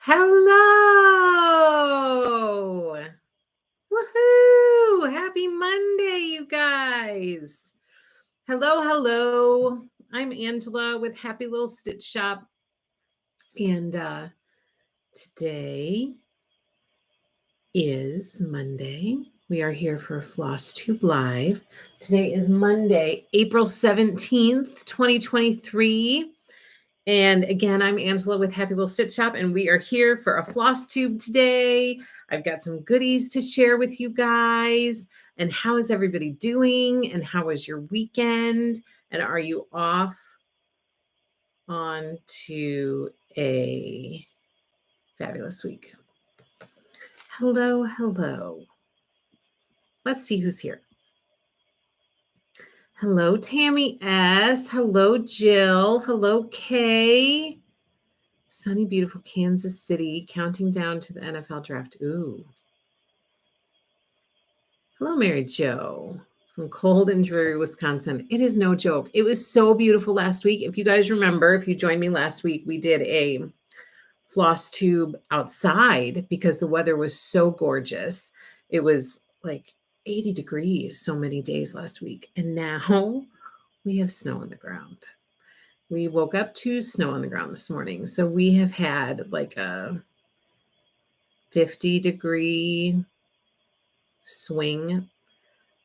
Hello. Woohoo. Happy Monday, you guys. Hello. I'm Angela with Happy Little Stitch Shop. And today is Monday. We are here for Flosstube Live. Today is Monday, April 17th, 2023. And again, I'm Angela with Happy Little Stitch Shop, and we are here for a floss tube today. I've got some goodies to share with you guys. And how is everybody doing? And how was your weekend? And are you off on to a fabulous week? Hello. Let's see who's here. Hello, Tammy S. Hello, Jill. Hello, Kay. Sunny, beautiful Kansas City, counting down to the NFL draft. Ooh. Hello, Mary Jo from cold and dreary Wisconsin. It is no joke. It was so beautiful last week. If you guys remember, if you joined me last week, we did a floss tube outside because the weather was so gorgeous. It was like 80 degrees so many days last week. And now we have snow on the ground. We woke up to snow on the ground this morning. So we have had like a 50-degree swing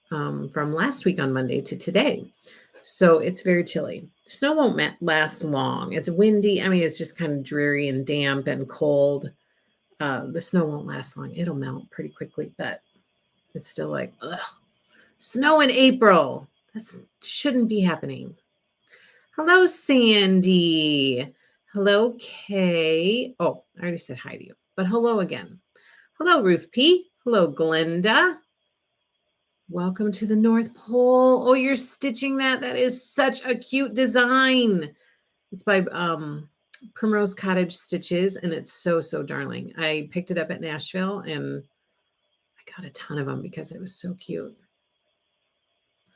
from last week on Monday to today. So it's very chilly. Snow won't last long. It's windy. I mean, it's just kind of dreary and damp and cold. The snow won't last long. It'll melt pretty quickly, but it's still like, ugh. Snow in April. That shouldn't be happening. Hello, Sandy. Hello, Kay. Oh, I already said hi to you, but hello again. Hello, Ruth P. Hello, Glenda. Welcome to the North Pole. Oh, you're stitching that. That is such a cute design. It's by Primrose Cottage Stitches, and it's so darling. I picked it up at Nashville, and I got a ton of them because it was so cute.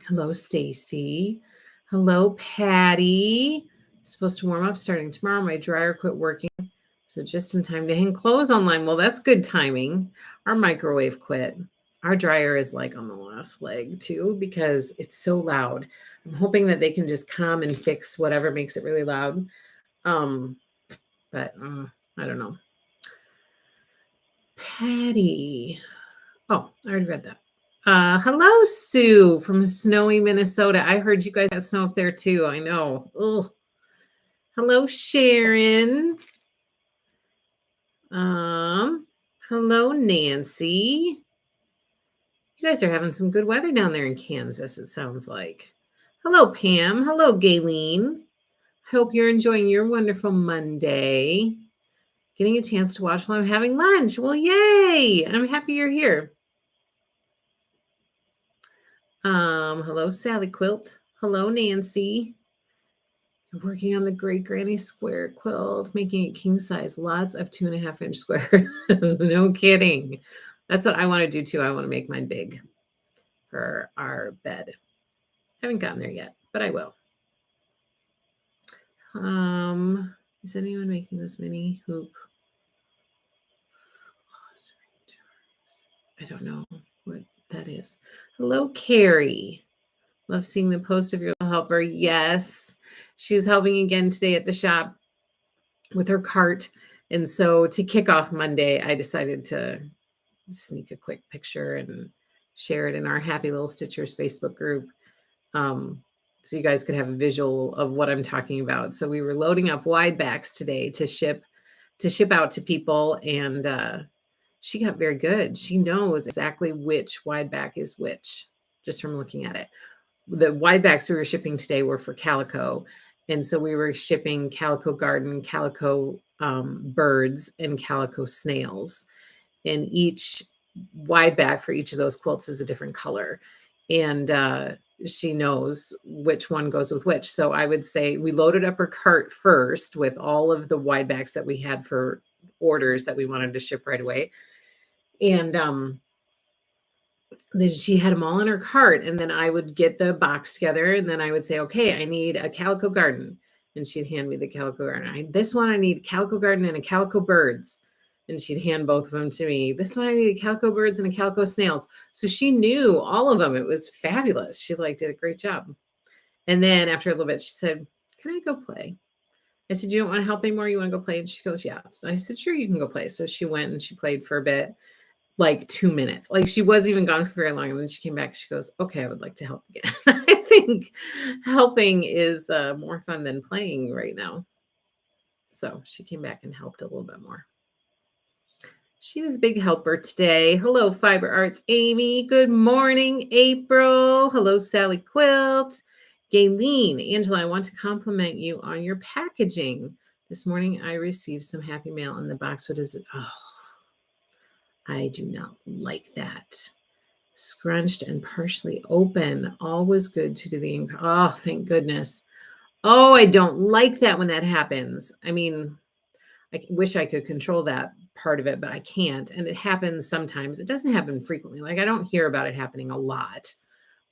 Hello, Stacy. Hello, Patty. Supposed to warm up starting tomorrow. My dryer quit working, so just in time to hang clothes online. Well, that's good timing. Our microwave quit. Our dryer is like on the last leg too because it's so loud. I'm hoping that they can just come and fix whatever makes it really loud. But I don't know. Patty. Oh, I already read that. Hello, Sue from snowy Minnesota. I heard you guys got snow up there too. I know. Ugh. Hello, Sharon. Hello, Nancy. You guys are having some good weather down there in Kansas, it sounds like. Hello, Pam. Hello, Gayleen. I hope you're enjoying your wonderful Monday. Getting a chance to watch while I'm having lunch. Well, yay. I'm happy you're here. Hello, Sally Quilt. Hello, Nancy. You're working on the Great Granny Square quilt, making it king size. Lots of 2.5-inch squares. No kidding. That's what I want to do too. I want to make mine big for our bed. Haven't gotten there yet, but I will. Is anyone making this mini hoop? I don't know what that is. Hello, Carrie. Love seeing the post of your little helper. Yes. She was helping again today at the shop with her cart. And so to kick off Monday, I decided to sneak a quick picture and share it in our Happy Little Stitchers Facebook group. So you guys could have a visual of what I'm talking about. So we were loading up wide backs today to ship out to people. And she got very good. She knows exactly which wide back is which, just from looking at it. The wide backs we were shipping today were for calico. And so we were shipping calico garden, calico birds, and calico snails. And each wide back for each of those quilts is a different color. And she knows which one goes with which. So I would say we loaded up her cart first with all of the wide backs that we had for orders that we wanted to ship right away. And then she had them all in her cart, and then I would get the box together, and then I would say, okay, I need a calico garden. And she'd hand me the calico garden. This one, I need calico garden and a calico birds. and she'd hand both of them to me. This one I needed calico birds and a calico snails. So she knew all of them. It was fabulous. She did a great job. And then after a little bit, she said, "Can I go play?" I said, "You don't want to help anymore? You want to go play?" And she goes, "Yeah." So I said, "Sure, you can go play." So she went and she played for a bit, like 2 minutes. Like she wasn't even gone for very long. And then she came back. She goes, "Okay, I would like to help again." I think helping is more fun than playing right now. So she came back and helped a little bit more. She was a big helper today. Hello, Fiber Arts Amy. Good morning, April. Hello, Sally Quilt. Gayleen, Angela, I want to compliment you on your packaging. This morning I received some happy mail in the box. What is it? Oh, I do not like that. Scrunched and partially open. Always good to do the. Oh, thank goodness. Oh, I don't like that when that happens. I mean, I wish I could control that part of it, but I can't. And it happens sometimes. It doesn't happen frequently. Like I don't hear about it happening a lot,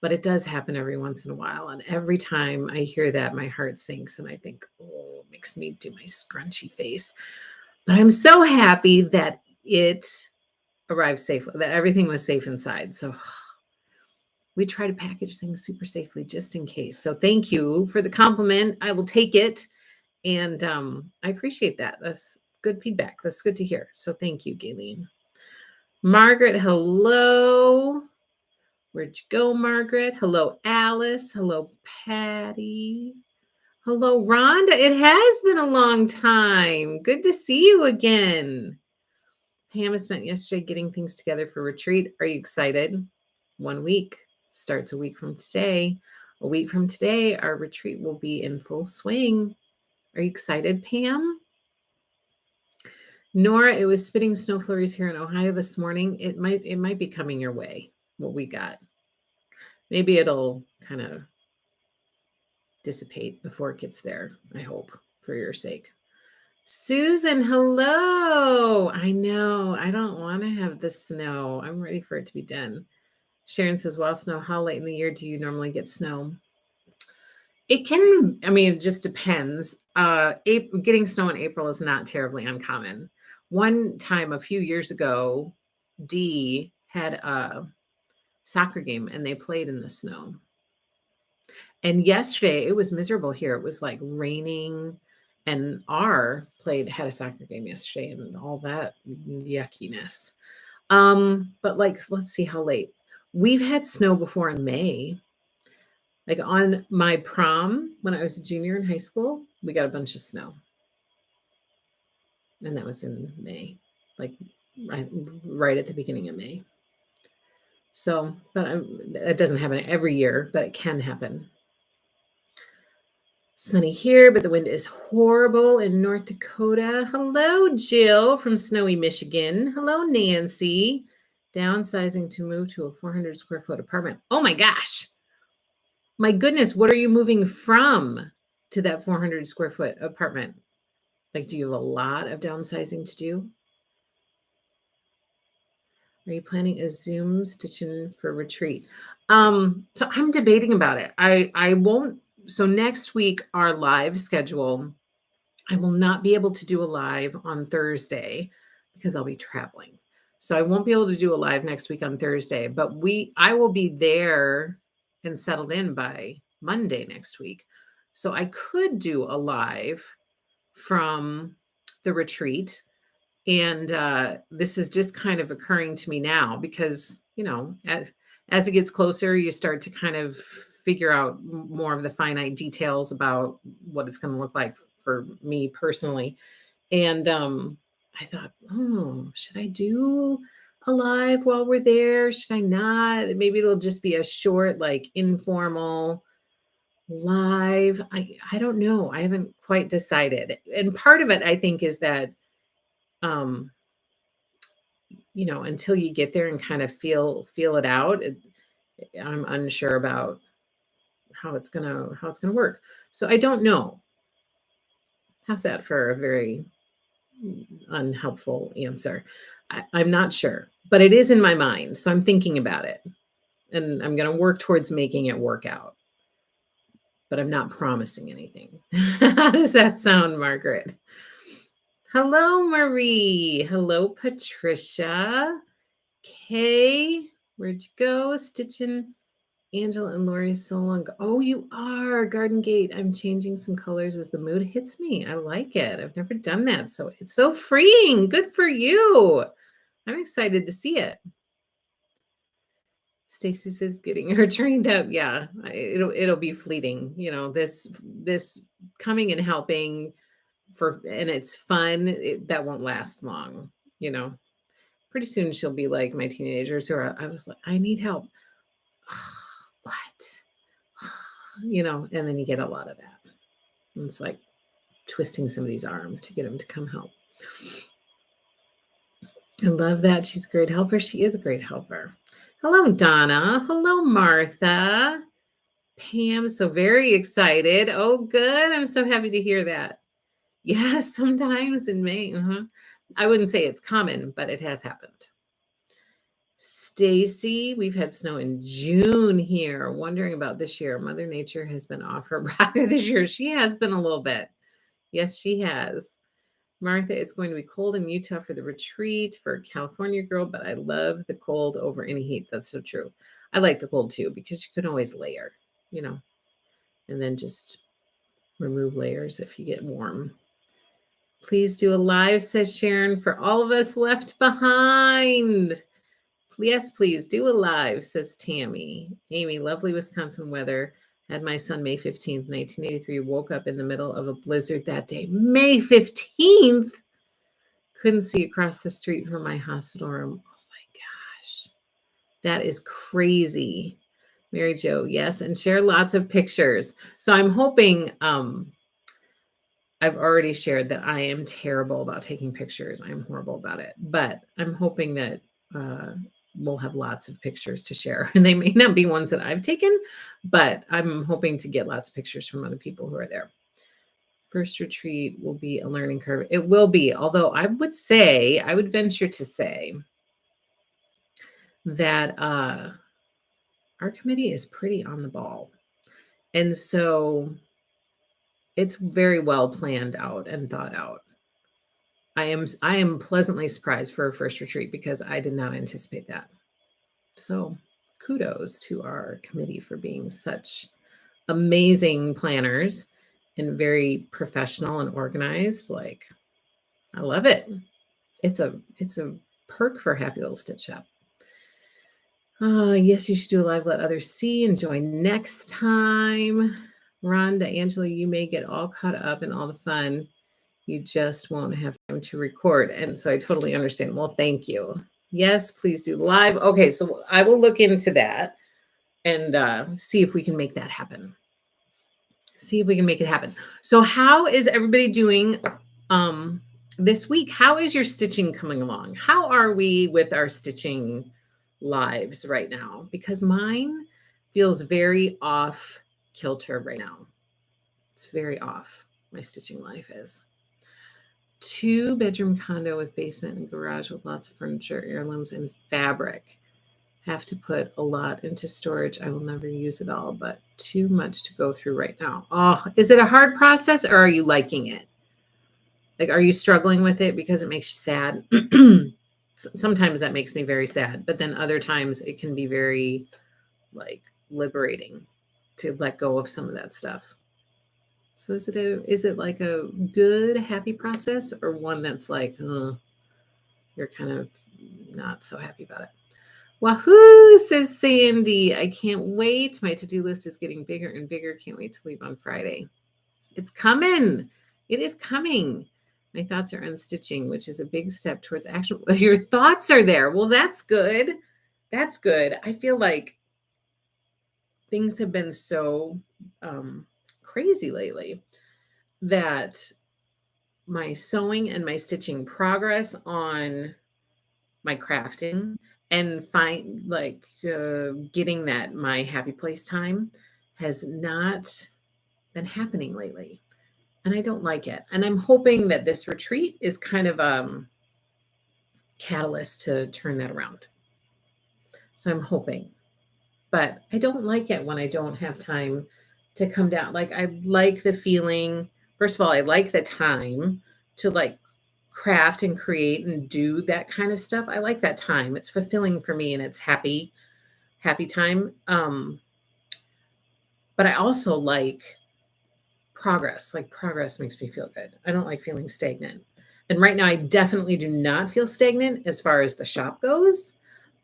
but it does happen every once in a while. And every time I hear that, my heart sinks and I think, oh, it makes me do my scrunchy face. But I'm so happy that it arrived safely, that everything was safe inside. So we try to package things super safely just in case. So thank you for the compliment. I will take it. And I appreciate that. That's good feedback. That's good to hear. So thank you, Gayleen. Margaret, hello. Where'd you go, Margaret? Hello, Alice. Hello, Patty. Hello, Rhonda. It has been a long time. Good to see you again. Pam spent yesterday getting things together for retreat. Are you excited? 1 week starts a week from today. A week from today, our retreat will be in full swing. Are you excited, Pam? Nora, it was spitting snow flurries here in Ohio this morning. It might be coming your way, what we got. Maybe it'll kind of dissipate before it gets there, I hope, for your sake. Susan, hello. I know. I don't want to have the snow. I'm ready for it to be done. Sharon says, "Well, snow, how late in the year do you normally get snow?" It can, I mean, it just depends. Getting snow in April is not terribly uncommon. One time a few years ago, D had a soccer game and they played in the snow. And yesterday it was miserable here. It was like raining, and R had a soccer game yesterday and all that yuckiness. But like, let's see how late. We've had snow before in May. Like on my prom when I was a junior in high school, we got a bunch of snow. And that was in May, like right at the beginning of May. So, but it doesn't happen every year, but it can happen. Sunny here, but the wind is horrible in North Dakota. Hello, Jill from snowy Michigan. Hello, Nancy. Downsizing to move to a 400 square foot apartment. Oh my gosh. My goodness, what are you moving from to that 400 square foot apartment? Like, do you have a lot of downsizing to do? Are you planning a Zoom stitch-in for retreat? So I'm debating about it. I won't. So next week, our live schedule, I will not be able to do a live on Thursday because I'll be traveling. So I won't be able to do a live next week on Thursday, but I will be there and settled in by Monday next week. So I could do a live from the retreat. And this is just kind of occurring to me now because, as it gets closer, you start to kind of figure out more of the finite details about what it's going to look like for me personally. And I thought, oh, should I do a live while we're there? Should I not? Maybe it'll just be a short, like informal live. I don't know. I haven't quite decided. And part of it, I think, is that until you get there and kind of feel it out, I'm unsure about how it's gonna work. So I don't know. How's that for a very unhelpful answer? I'm not sure, but it is in my mind, so I'm thinking about it, and I'm gonna work towards making it work out. But I'm not promising anything. How does that sound, Margaret? Hello, Marie. Hello, Patricia. Kay, where'd you go? Stitching Angela and Lori so long. Oh, you are Garden Gate. I'm changing some colors as the mood hits me. I like it. I've never done that. So it's so freeing. Good for you. I'm excited to see it. Stacy says getting her trained up. Yeah, it'll be fleeting. You know, this coming and helping and it's fun. That won't last long. You know, pretty soon she'll be like my teenagers who are. I was like, I need help. What? You know, and then you get a lot of that. And it's like twisting somebody's arm to get them to come help. I love that. She's a great helper. She is a great helper. Hello, Donna. Hello, Martha. Pam, so very excited. Oh, good. I'm so happy to hear that. Yes, sometimes in May. I wouldn't say it's common, but it has happened. Stacy, we've had snow in June here. Wondering about this year. Mother Nature has been off her rocker this year. She has been a little bit. Yes, she has. Martha, it's going to be cold in Utah for the retreat for a California girl, but I love the cold over any heat. That's so true. I like the cold too because you can always layer, you know, and then just remove layers if you get warm. Please do a live, says Sharon, for all of us left behind. Yes, please do a live, says Tammy. Amy, lovely Wisconsin weather. Had my son May 15th, 1983. Woke up in the middle of a blizzard that day. May 15th? Couldn't see across the street from my hospital room. Oh my gosh. That is crazy. Mary Jo, yes, and share lots of pictures. So I'm hoping I've already shared that I am terrible about taking pictures. I'm horrible about it. But I'm hoping that we'll have lots of pictures to share. And they may not be ones that I've taken, but I'm hoping to get lots of pictures from other people who are there. First retreat will be a learning curve. It will be, although I would venture to say that our committee is pretty on the ball. And so it's very well planned out and thought out. I am pleasantly surprised for a first retreat because I did not anticipate that. So kudos to our committee for being such amazing planners and very professional and organized. Like, I love it. It's a perk for Happy Little Stitch Shop. Yes, you should do a live, let others see and join next time. Rhonda, Angela, you may get all caught up in all the fun. You just won't have time to record. And so I totally understand. Well, thank you. Yes, please do live. Okay, so I will look into that and see if we can make that happen. See if we can make it happen. So how is everybody doing this week? How is your stitching coming along? How are we with our stitching lives right now? Because mine feels very off kilter right now. It's very off. My stitching life is. 2-bedroom condo with basement and garage with lots of furniture, heirlooms, and fabric. Have to put a lot into storage. I will never use it all, but too much to go through right now. Oh, is it a hard process or are you liking it? Like, are you struggling with it because it makes you sad? Sometimes that makes me very sad, but then other times it can be very like liberating to let go of some of that stuff. So is it like a good, happy process or one that's like, you're kind of not so happy about it? Wahoo, says Sandy. I can't wait. My to-do list is getting bigger and bigger. Can't wait to leave on Friday. It's coming. It is coming. My thoughts are on stitching, which is a big step towards action. Your thoughts are there. Well, that's good. That's good. I feel like things have been so crazy lately that my sewing and my stitching progress on my crafting and getting that my happy place time has not been happening lately. And I don't like it. And I'm hoping that this retreat is kind of catalyst to turn that around. So I'm hoping. But I don't like it when I don't have time to come down. Like, I like the feeling. First of all, I like the time to like craft and create and do that kind of stuff. I like that time. It's fulfilling for me and it's happy time. But I also like progress. Like progress makes me feel good. I don't like feeling stagnant. And right now I definitely do not feel stagnant as far as the shop goes,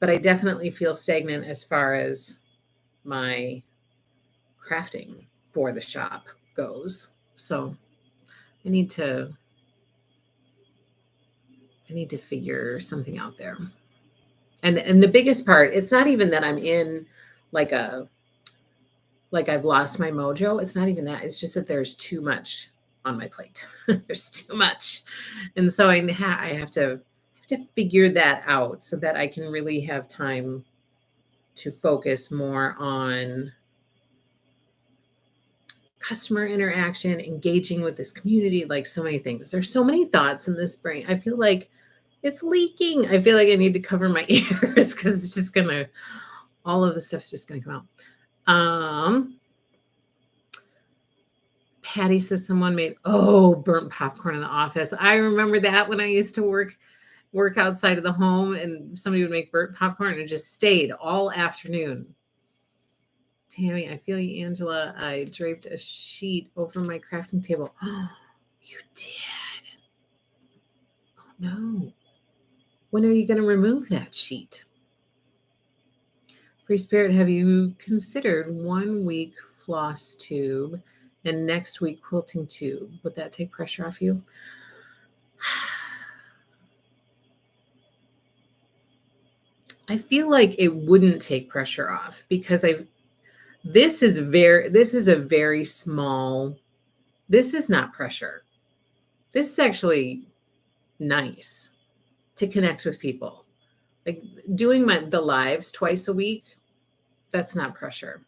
but I definitely feel stagnant as far as my crafting for the shop goes. So I need to figure something out there. And the biggest part, it's not even that I'm in like a like I've lost my mojo. It's not even that. It's just that there's too much on my plate. There's too much. And so I have to figure that out so that I can really have time to focus more on customer interaction, engaging with this community, like so many things. There's so many thoughts in this brain. I feel like it's leaking. I feel like I need to cover my ears because it's just gonna all of the stuff's just gonna come out. Patty says someone made burnt popcorn in the office. I remember that when I used to work outside of the home and somebody would make burnt popcorn and it just stayed all afternoon. Tammy, I feel you, Angela. I draped a sheet over my crafting table. Oh, you did. Oh no. When are you going to remove that sheet? Free Spirit, have you considered 1 week Flosstube and next week quilting tube? Would that take pressure off you? I feel like it wouldn't take pressure off because this is a very small, this is not pressure. This is actually nice to connect with people. Like doing the lives twice a week, that's not pressure.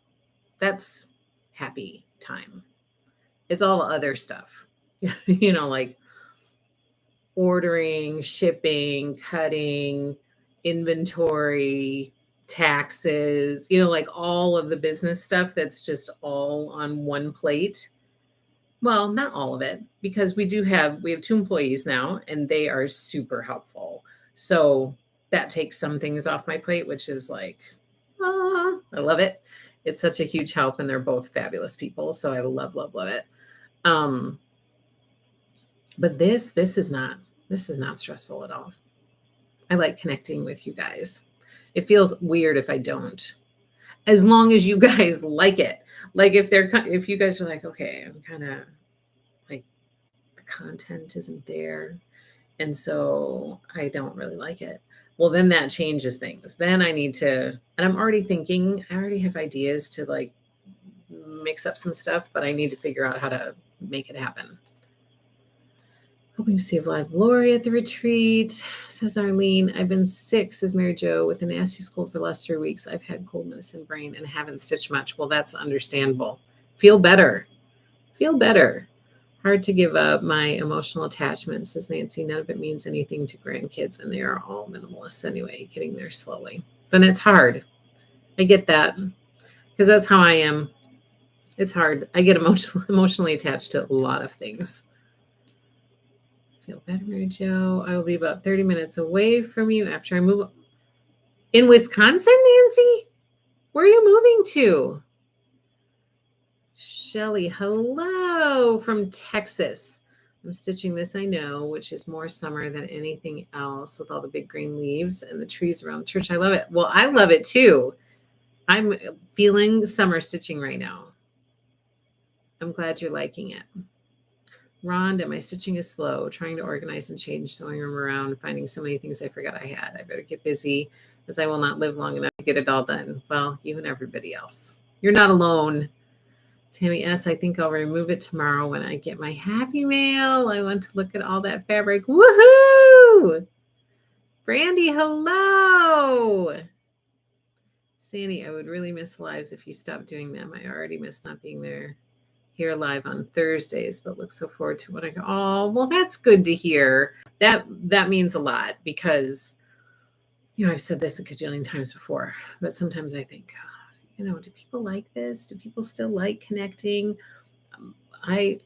That's happy time. It's all the other stuff. Like ordering, shipping, cutting, inventory, taxes, like all of the business stuff that's just all on one plate. Well, not all of it, because we have 2 employees now and they are super helpful. So that takes some things off my plate, which is like, I love it. It's such a huge help and they're both fabulous people. So I love, love, love it. But this is not stressful at all. I like connecting with you guys. It feels weird if I don't, as long as you guys like it. Like if you guys are like, okay, I'm kind of like the content isn't there, and so I don't really like it. Well, then that changes things. Then I need to, and I already have ideas to like mix up some stuff, but I need to figure out how to make it happen. Hoping to see a live Lori at the retreat, says Arlene. I've been sick, says Mary Jo, with a nasty cold for the last 3 weeks. I've had cold medicine brain and haven't stitched much. Well, that's understandable. Feel better. Hard to give up my emotional attachment, says Nancy. None of it means anything to grandkids, and they are all minimalists anyway, getting there slowly. Then it's hard. I get that, because that's how I am. It's hard. I get emotionally attached to a lot of things. Feel better, Mary Jo. I will be about 30 minutes away from you after I move. In Wisconsin, Nancy? Where are you moving to? Shelly, hello from Texas. I'm stitching this, I know, which is more summer than anything else with all the big green leaves and the trees around the church. I love it. Well, I love it too. I'm feeling summer stitching right now. I'm glad you're liking it. Rhonda, my stitching is slow, trying to organize and change sewing room around, finding so many things I forgot I had. I better get busy as I will not live long enough to get it all done. Well, you and everybody else. You're not alone. Tammy S., I think I'll remove it tomorrow when I get my happy mail. I want to look at all that fabric. Woohoo! Brandy, hello! Sandy, I would really miss lives if you stopped doing them. I already miss not being there here live on Thursdays, but look so forward to when I go. Oh, well, that's good to hear. That means a lot because, I've said this a gajillion times before, but sometimes I think, do people like this? Do people still like connecting? I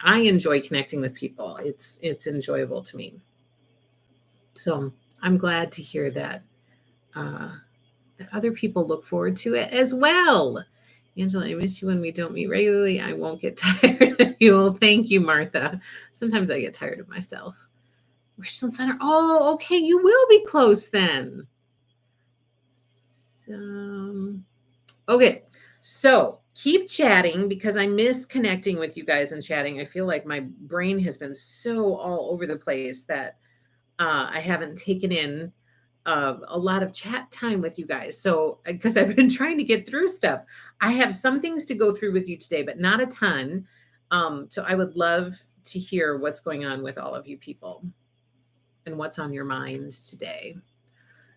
enjoy connecting with people. It's enjoyable to me. So I'm glad to hear that that other people look forward to it as well. Angela, I miss you when we don't meet regularly. I won't get tired of you. Well, thank you, Martha. Sometimes I get tired of myself. Richland Center. Oh, okay. You will be close then. Okay. So keep chatting because I miss connecting with you guys and chatting. I feel like my brain has been so all over the place that I haven't taken in a lot of chat time with you guys. So, because I've been trying to get through stuff, I have some things to go through with you today, but not a ton. So, I would love to hear what's going on with all of you people and what's on your mind today.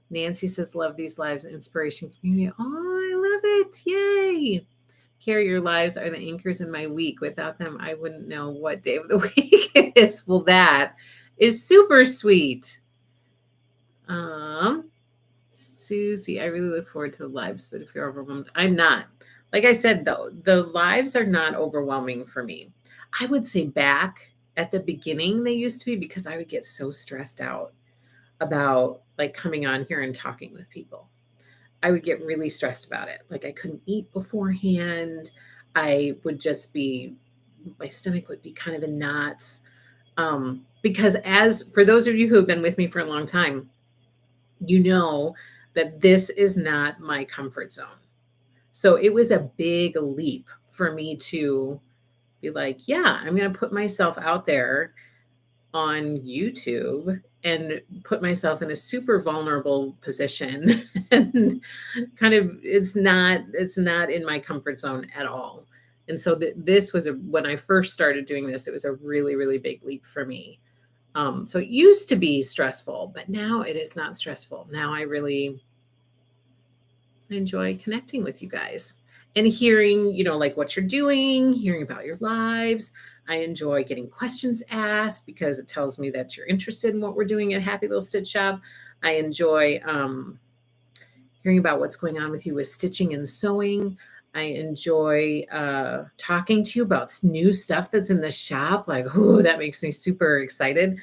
Nancy says, love these lives, inspiration community. Oh, I love it. Yay. Carrie, your lives are the anchors in my week. Without them, I wouldn't know what day of the week it is. Well, that is super sweet. Susie, I really look forward to the lives, but if you're overwhelmed, I'm not. Like I said, though, the lives are not overwhelming for me. I would say back at the beginning, they used to be because I would get so stressed out about like coming on here and talking with people. I would get really stressed about it. Like I couldn't eat beforehand. I would just be, my stomach would be kind of in knots. Because as for those of you who have been with me for a long time, you know that this is not my comfort zone. So it was a big leap for me to be like, yeah, I'm going to put myself out there on YouTube and put myself in a super vulnerable position and kind of it's not in my comfort zone at all. And so this was when I first started doing this, it was a really, really big leap for me. So it used to be stressful, but now it is not stressful. Now I really enjoy connecting with you guys and hearing, like what you're doing, hearing about your lives. I enjoy getting questions asked because it tells me that you're interested in what we're doing at Happy Little Stitch Shop. I enjoy hearing about what's going on with you with stitching and sewing. I enjoy talking to you about new stuff that's in the shop. Like, oh, that makes me super excited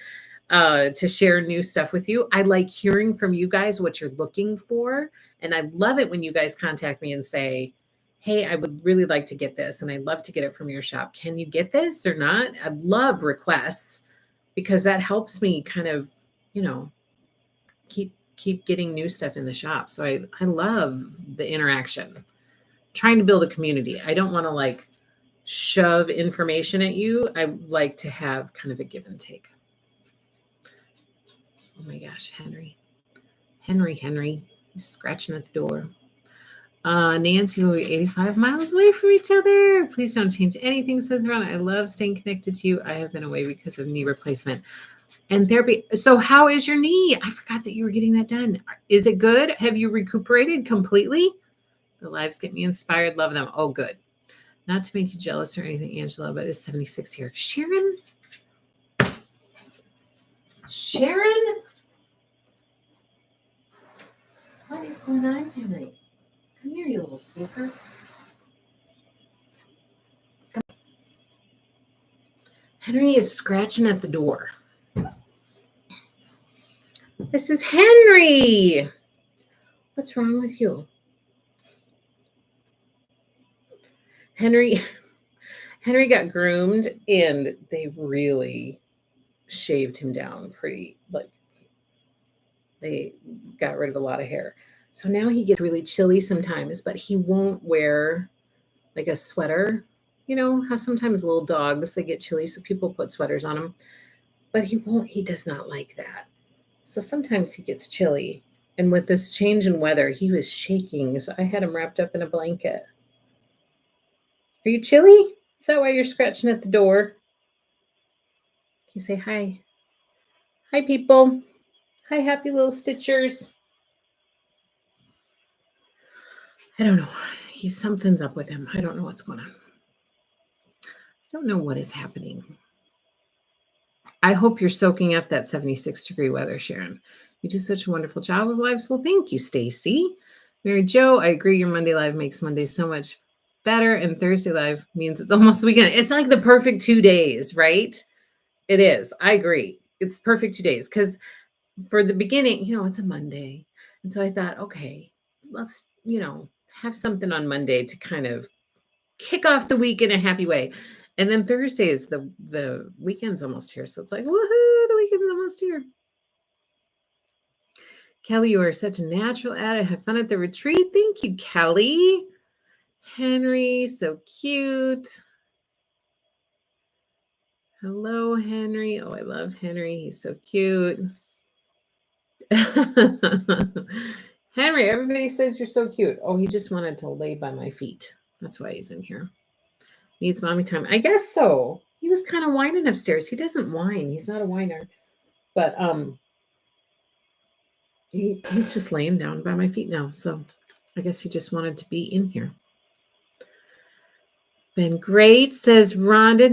to share new stuff with you. I like hearing from you guys what you're looking for. And I love it when you guys contact me and say, hey, I would really like to get this. And I'd love to get it from your shop. Can you get this or not? I'd love requests because that helps me kind of, keep getting new stuff in the shop. So I love the interaction, trying to build a community. I don't want to like shove information at you. I like to have kind of a give and take. Oh my gosh, Henry. He's scratching at the door. Nancy, we'll be 85 miles away from each other. Please don't change anything, says Ron. I love staying connected to you. I have been away because of knee replacement and therapy. So how is your knee? I forgot that you were getting that done. Is it good? Have you recuperated completely? The lives get me inspired. Love them. Oh, good. Not to make you jealous or anything, Angela, but it's 76 here. Sharon? What is going on, Henry? Come here, you little stinker. Henry is scratching at the door. This is Henry. What's wrong with you? Henry got groomed and they really shaved him down pretty, like they got rid of a lot of hair. So now he gets really chilly sometimes, but he won't wear like a sweater. You know how sometimes little dogs, they get chilly, so people put sweaters on him. But he does not like that. So sometimes he gets chilly. And with this change in weather, he was shaking. So I had him wrapped up in a blanket. Are you chilly? Is that why you're scratching at the door? Can you say hi? Hi, people. Hi, happy little stitchers. I don't know. Something's up with him. I don't know what's going on. I don't know what is happening. I hope you're soaking up that 76-degree weather, Sharon. You do such a wonderful job with lives. Well, thank you, Stacy. Mary Jo, I agree. Your Monday Live makes Monday so much better, and Thursday Live means it's almost the weekend. It's like the perfect 2 days, right? It is. I agree. It's perfect 2 days because for the beginning, it's a Monday. And so I thought, okay, let's, have something on Monday to kind of kick off the week in a happy way. And then Thursday is the weekend's almost here. So it's like, woohoo, the weekend's almost here. Kelly, you are such a natural at it. Have fun at the retreat. Thank you, Kelly. Henry, so cute. Hello, Henry. Oh, I love Henry. He's so cute. Henry, everybody says you're so cute. Oh, he just wanted to lay by my feet. That's why he's in here. Needs mommy time. I guess so. He was kind of whining upstairs. He doesn't whine. He's not a whiner. But he's just laying down by my feet now. So I guess he just wanted to be in here. Been great, says Rhonda.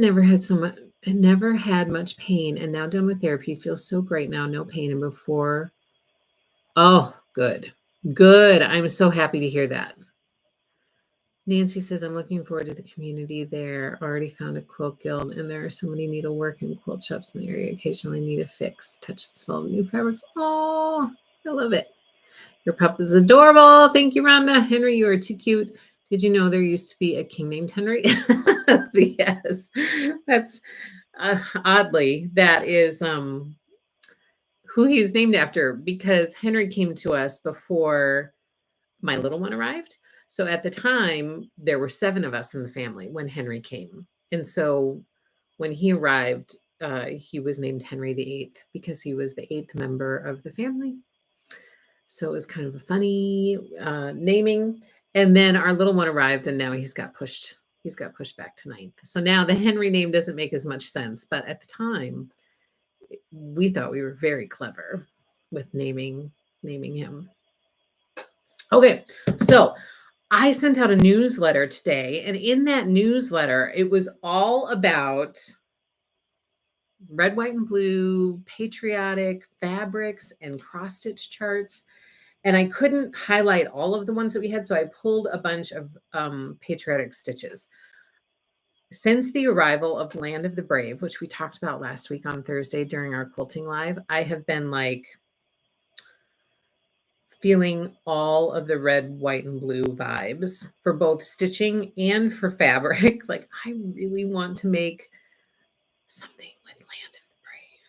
Never had much pain, and now done with therapy. Feels so great now. No pain. And before. Oh, good. Good. I'm so happy to hear that. Nancy says, I'm looking forward to the community there. Already found a quilt guild, and there are so many needlework and quilt shops in the area. Occasionally need a fix. Touch the smell of new fabrics. Oh, I love it. Your pup is adorable. Thank you, Rhonda. Henry, you are too cute. Did you know there used to be a king named Henry? Yes. That's oddly, that is who he's named after, because Henry came to us before my little one arrived. So at the time, there were 7 of us in the family when Henry came. And so when he arrived, he was named Henry VIII because he was the 8th member of the family. So it was kind of a funny naming. And then our little one arrived, and now he's got pushed back to 9th. So now the Henry name doesn't make as much sense. But at the time, we thought we were very clever with naming him. Okay, so I sent out a newsletter today, and in that newsletter, it was all about red, white, and blue, patriotic fabrics and cross-stitch charts. And I couldn't highlight all of the ones that we had, so I pulled a bunch of patriotic stitches. Since the arrival of Land of the Brave, which we talked about last week on Thursday during our quilting live, I have been like feeling all of the red, white, and blue vibes for both stitching and for fabric. Like, I really want to make something with Land of the Brave.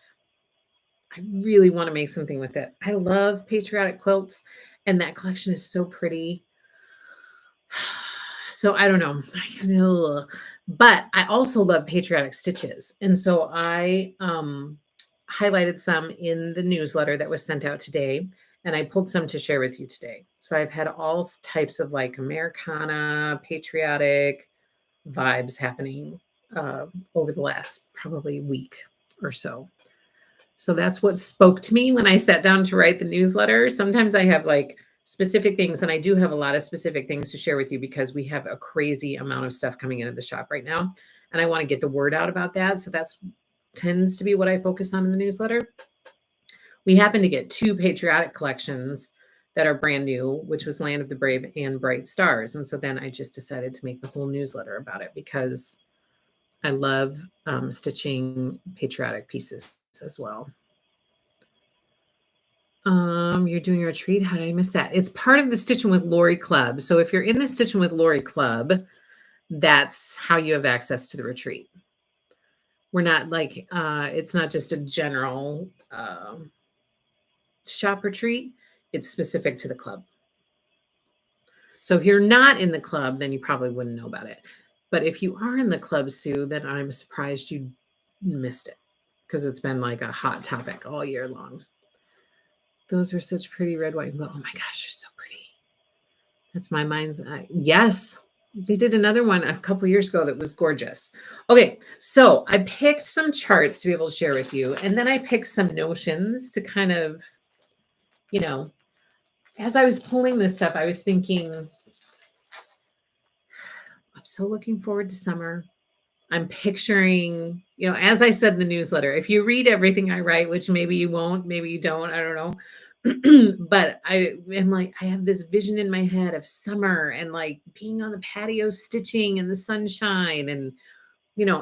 I really want to make something with it. I love patriotic quilts, and that collection is so pretty. So I don't know. But I also love patriotic stitches. And so I highlighted some in the newsletter that was sent out today, and I pulled some to share with you today. So I've had all types of like Americana, patriotic vibes happening over the last probably week or so. So that's what spoke to me when I sat down to write the newsletter. Sometimes I have like specific things, and I do have a lot of specific things to share with you because we have a crazy amount of stuff coming into the shop right now, and I want to get the word out about that. So that's tends to be what I focus on in the newsletter. We happen to get 2 patriotic collections that are brand new, which was Land of the Brave and Bright Stars. And so then I just decided to make the whole newsletter about it because I love stitching patriotic pieces as well. You're doing a retreat. How did I miss that? It's part of the Stitching with Lori Club. So if you're in the Stitching with Lori Club, that's how you have access to the retreat. We're not like, it's not just a general shop retreat. It's specific to the club. So if you're not in the club, then you probably wouldn't know about it. But if you are in the club, Sue, then I'm surprised you missed it because it's been like a hot topic all year long. Those are such pretty red, white, and blue. Oh my gosh, they're so pretty. That's my mind's eye. Yes, they did another one a couple years ago that was gorgeous. Okay, so I picked some charts to be able to share with you, and then I picked some notions to kind of, as I was pulling this stuff, I was thinking, I'm so looking forward to summer. I'm picturing, as I said in the newsletter, if you read everything I write, which maybe you won't, maybe you don't, I don't know. But I am like, I have this vision in my head of summer and like being on the patio stitching in the sunshine and,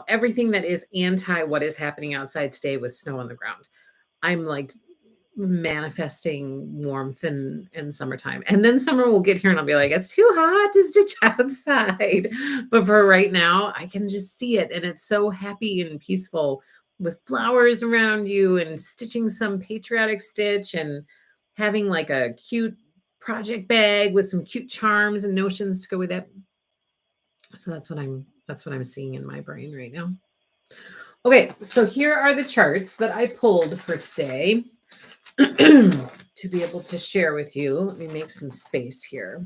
everything that is anti what is happening outside today with snow on the ground. I'm like manifesting warmth in summertime. And then summer will get here and I'll be like, it's too hot to stitch outside. But for right now, I can just see it. And it's so happy and peaceful with flowers around you and stitching some patriotic stitch and having like a cute project bag with some cute charms and notions to go with it. So that's what I'm seeing in my brain right now. Okay, so here are the charts that I pulled for today to be able to share with you. Let me make some space here.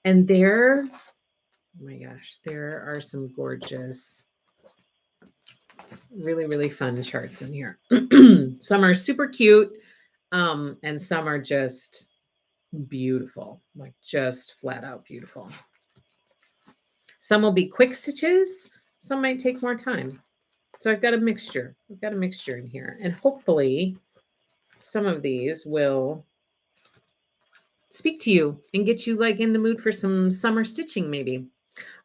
And there, oh my gosh, there are some gorgeous, really, really fun charts in here. Some are super cute, and some are just beautiful, like just flat out beautiful. Some will be quick stitches, some might take more time. So I've got a mixture. I've got a mixture in here. And hopefully some of these will speak to you and get you like in the mood for some summer stitching maybe.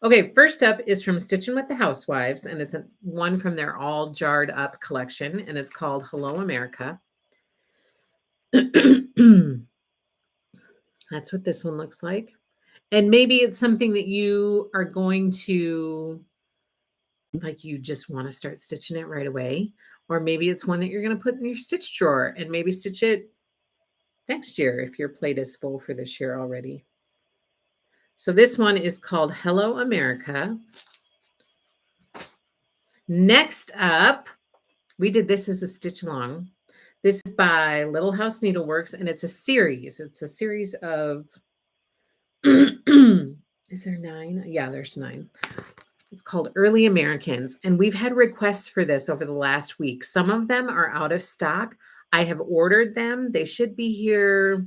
Okay, first up is from Stitching with the Housewives, and it's one from their All Jarred Up collection, and it's called Hello America. That's what this one looks like. And maybe it's something that you are going to, like, you just want to start stitching it right away. Or maybe it's one that you're going to put in your stitch drawer and maybe stitch it next year if your plate is full for this year already. So this one is called Hello America. Next up, we did this as a stitch along. This is by Little House Needleworks, and it's a series. It's a series of, is there 9? Yeah, there's 9. It's called Early Americans, and we've had requests for this over the last week. Some of them are out of stock. I have ordered them. They should be here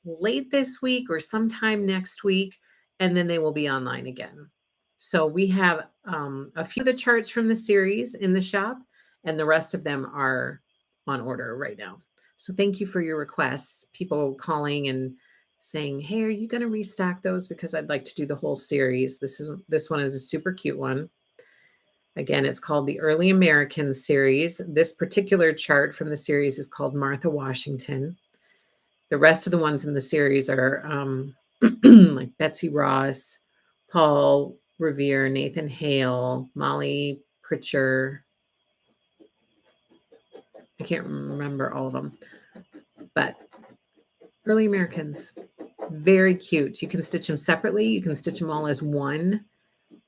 late this week or sometime next week, and then they will be online again. So we have a few of the charts from the series in the shop, and the rest of them are on order right now. So thank you for your requests. People calling and saying, "Hey, are you going to restock those? Because I'd like to do the whole series." This one is a super cute one. Again, it's called the Early Americans series. This particular chart from the series is called Martha Washington. The rest of the ones in the series are like Betsy Ross, Paul Revere, Nathan Hale, Molly Pritchard. I can't remember all of them, but Early Americans, very cute. You can stitch them separately. You can stitch them all as one,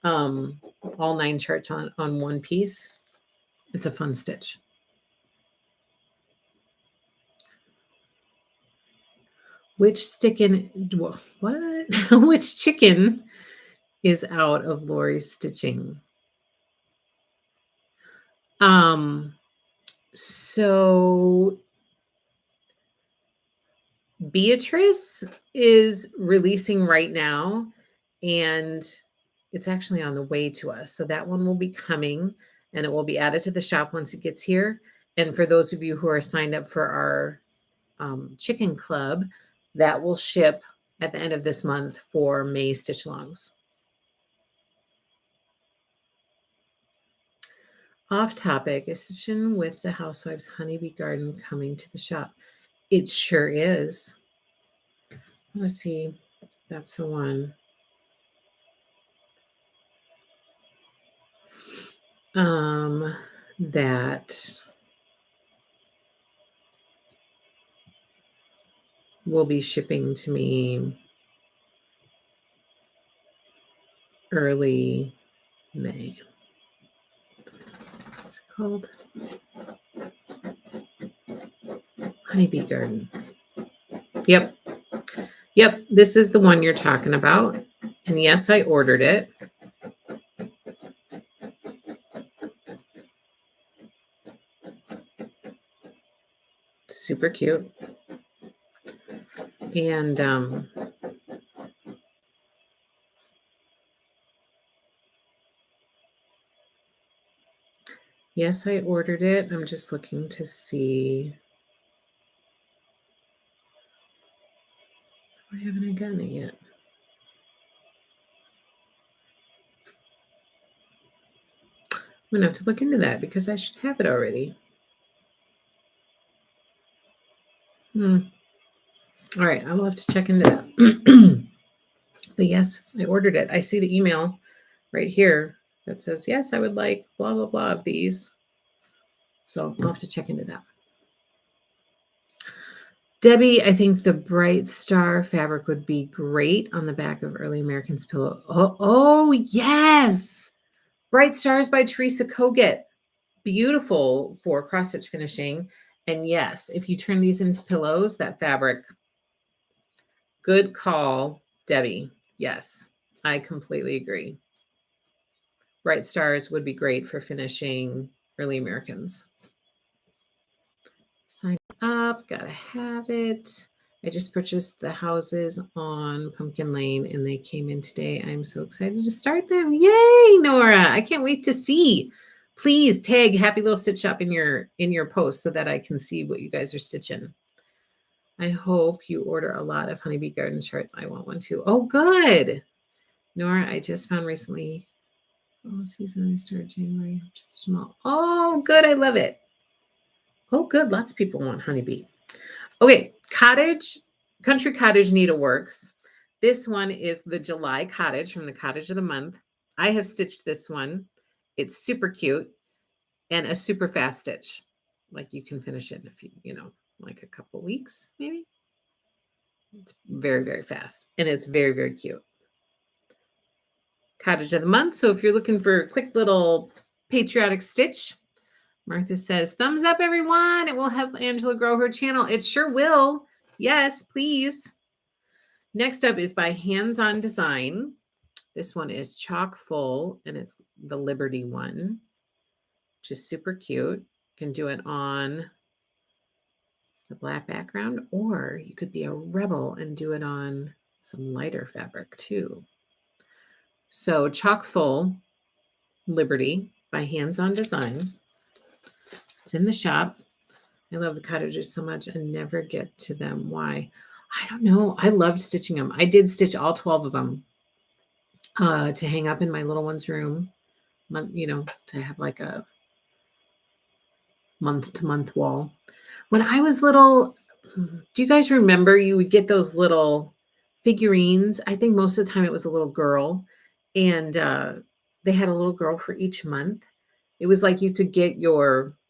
all 9 charts on one piece. It's a fun stitch. Which what? Which chicken is out of Lori's stitching? So Beatrice is releasing right now, and it's actually on the way to us. So that one will be coming, and it will be added to the shop once it gets here. And for those of you who are signed up for our chicken club, that will ship at the end of this month for May stitch alongs. Off topic, is Stitching with the Housewives Honeybee Garden coming to the shop? It sure is. Let's see. That's the one. That will be shipping to me early May. What's it called? Honeybee Garden. Yep. Yep. This is the one you're talking about. And yes, I ordered it. Super cute. And yes, I ordered it. I'm just looking to see. Why haven't I gotten it yet? I'm going to have to look into that because I should have it already. All right, I will have to check into that. But yes, I ordered it. I see the email right here that says, yes, I would like blah, blah, blah of these. So I'll have to check into that. Debbie, I think the Bright Star fabric would be great on the back of Early American's pillow. Oh yes. Bright Stars by Teresa Koget. Beautiful for cross-stitch finishing. And yes, if you turn these into pillows, that fabric, good call, Debbie. Yes, I completely agree. Bright Stars would be great for finishing Early Americans. Sign up, gotta have it. I just purchased the houses on Pumpkin Lane and they came in today. I'm so excited to start them. Yay, Nora. I can't wait to see. Please tag Happy Little Stitch Shop in your post so that I can see what you guys are stitching. I hope you order a lot of Honeybee Garden charts. I want one too. Oh, good. Nora, I just found recently. Oh, season I started January. Just small. Oh, good. I love it. Oh, good. Lots of people want Honeybee. Okay, Country Cottage Needleworks. This one is the July Cottage from the Cottage of the Month. I have stitched this one. It's super cute and a super fast stitch. Like you can finish it in a few, like a couple weeks, maybe. It's very, very fast and it's very, very cute. Cottage of the Month. So if you're looking for a quick little patriotic stitch, Martha says, thumbs up, everyone. It will help Angela grow her channel. It sure will. Yes, please. Next up is by Hands On Design. This one is chock full, and it's the Liberty one, which is super cute. You can do it on the black background, or you could be a rebel and do it on some lighter fabric too. So chock full, Liberty by Hands On Design. It's in the shop. I love the cottages so much and never get to them. Why? I don't know. I love stitching them. I did stitch all 12 of them to hang up in my little one's room, to have like a month-to-month wall. When I was little, do you guys remember you would get those little figurines? I think most of the time it was a little girl, and they had a little girl for each month. It was like you could get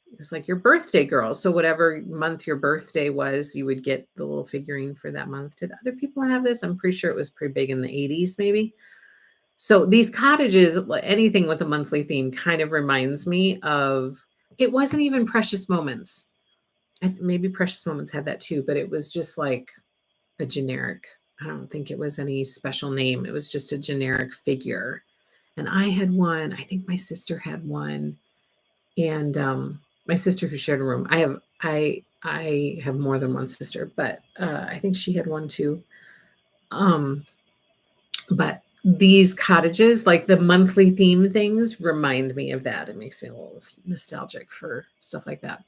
it was like your birthday girl. So whatever month your birthday was, you would get the little figurine for that month. Did other people have this? I'm pretty sure it was pretty big in the 80s, maybe. So these cottages, anything with a monthly theme kind of reminds me of, it wasn't even Precious Moments. Maybe Precious Moments had that too, but it was just like a generic, I don't think it was any special name. It was just a generic figure. And I had one, I think my sister had one. And my sister who shared a room, I have more than one sister, but I think she had one too. But these cottages, like the monthly theme things, remind me of that. It makes me a little nostalgic for stuff like that.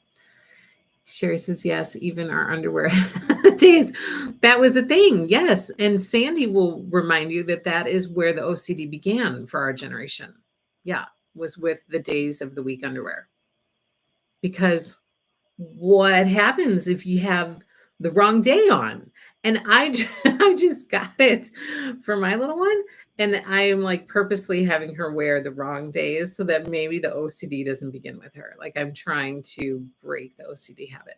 Sherry says, yes, even our underwear days. That was a thing. Yes. And Sandy will remind you that is where the OCD began for our generation. Yeah. Was with the days of the week underwear. Because what happens if you have the wrong day on? And I just got it for my little one. And I am like purposely having her wear the wrong days so that maybe the OCD doesn't begin with her. Like I'm trying to break the OCD habit.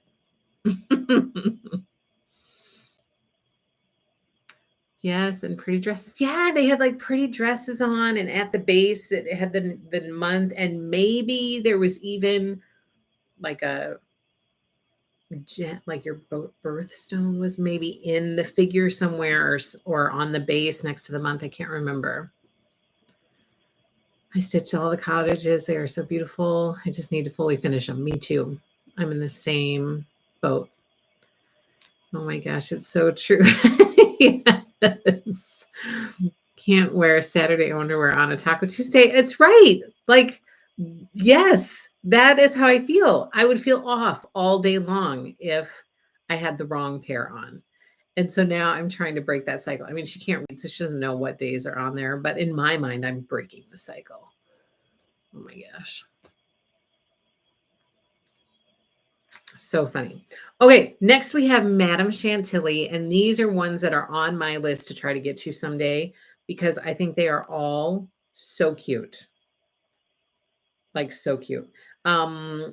Yes, and pretty dresses. Yeah, they had like pretty dresses on, and at the base it had the month, and maybe there was even like like your birthstone was maybe in the figure somewhere or on the base next to the month. I can't remember. I stitched all the cottages. They are so beautiful. I just need to fully finish them. Me too. I'm in the same boat. Oh my gosh, it's so true. Yes. Can't wear Saturday underwear on a Taco Tuesday. It's right. Like, yes, that is how I feel. I would feel off all day long if I had the wrong pair on. And so now I'm trying to break that cycle. I mean, she can't read, so she doesn't know what days are on there. But in my mind, I'm breaking the cycle. Oh my gosh. So funny. Okay, next we have Madame Chantilly, and these are ones that are on my list to try to get to someday because I think they are all so cute. Like, so cute.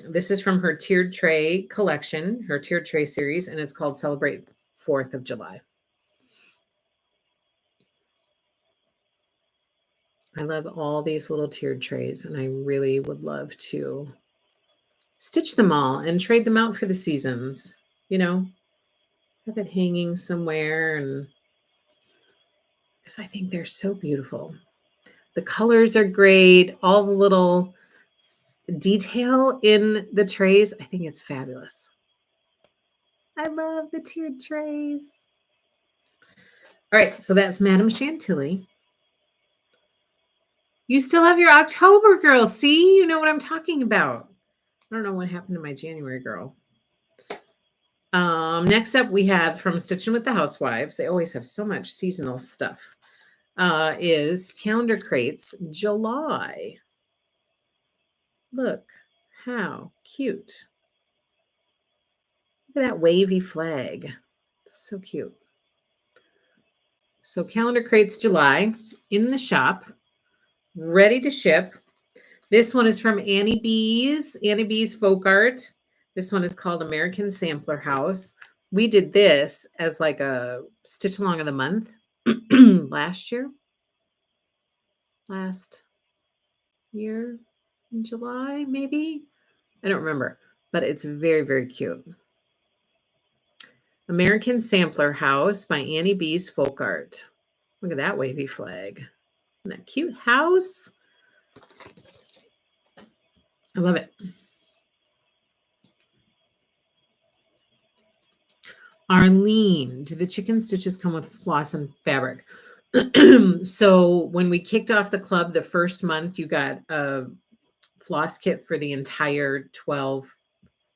This is from her tiered tray collection, her tiered tray series, and it's called Celebrate 4th of July. I love all these little tiered trays, and I really would love to stitch them all and trade them out for the seasons, you know, have it hanging somewhere, and because I think they're so beautiful. The colors are great. All the little detail in the trays, I think it's fabulous. I love the tiered trays. All right, so that's Madame Chantilly. You still have your October girl. See, you know what I'm talking about. I don't know what happened to my January girl. Next up, we have from Stitching with the Housewives. They always have so much seasonal stuff. Is Calendar Crates July. Look how cute. Look at that wavy flag. So cute. So Calendar Crates July in the shop, ready to ship. This one is from Annie B's Folk Art. This one is called American Sampler House. We did this as like a stitch along of the month last year in July, maybe. I don't remember, but it's very, very cute. American Sampler House by Annie B's Folk Art. Look at that wavy flag. And that cute house. I love it. Arlene, do the chicken stitches come with floss and fabric? So when we kicked off the club the first month, you got a floss kit for the entire 12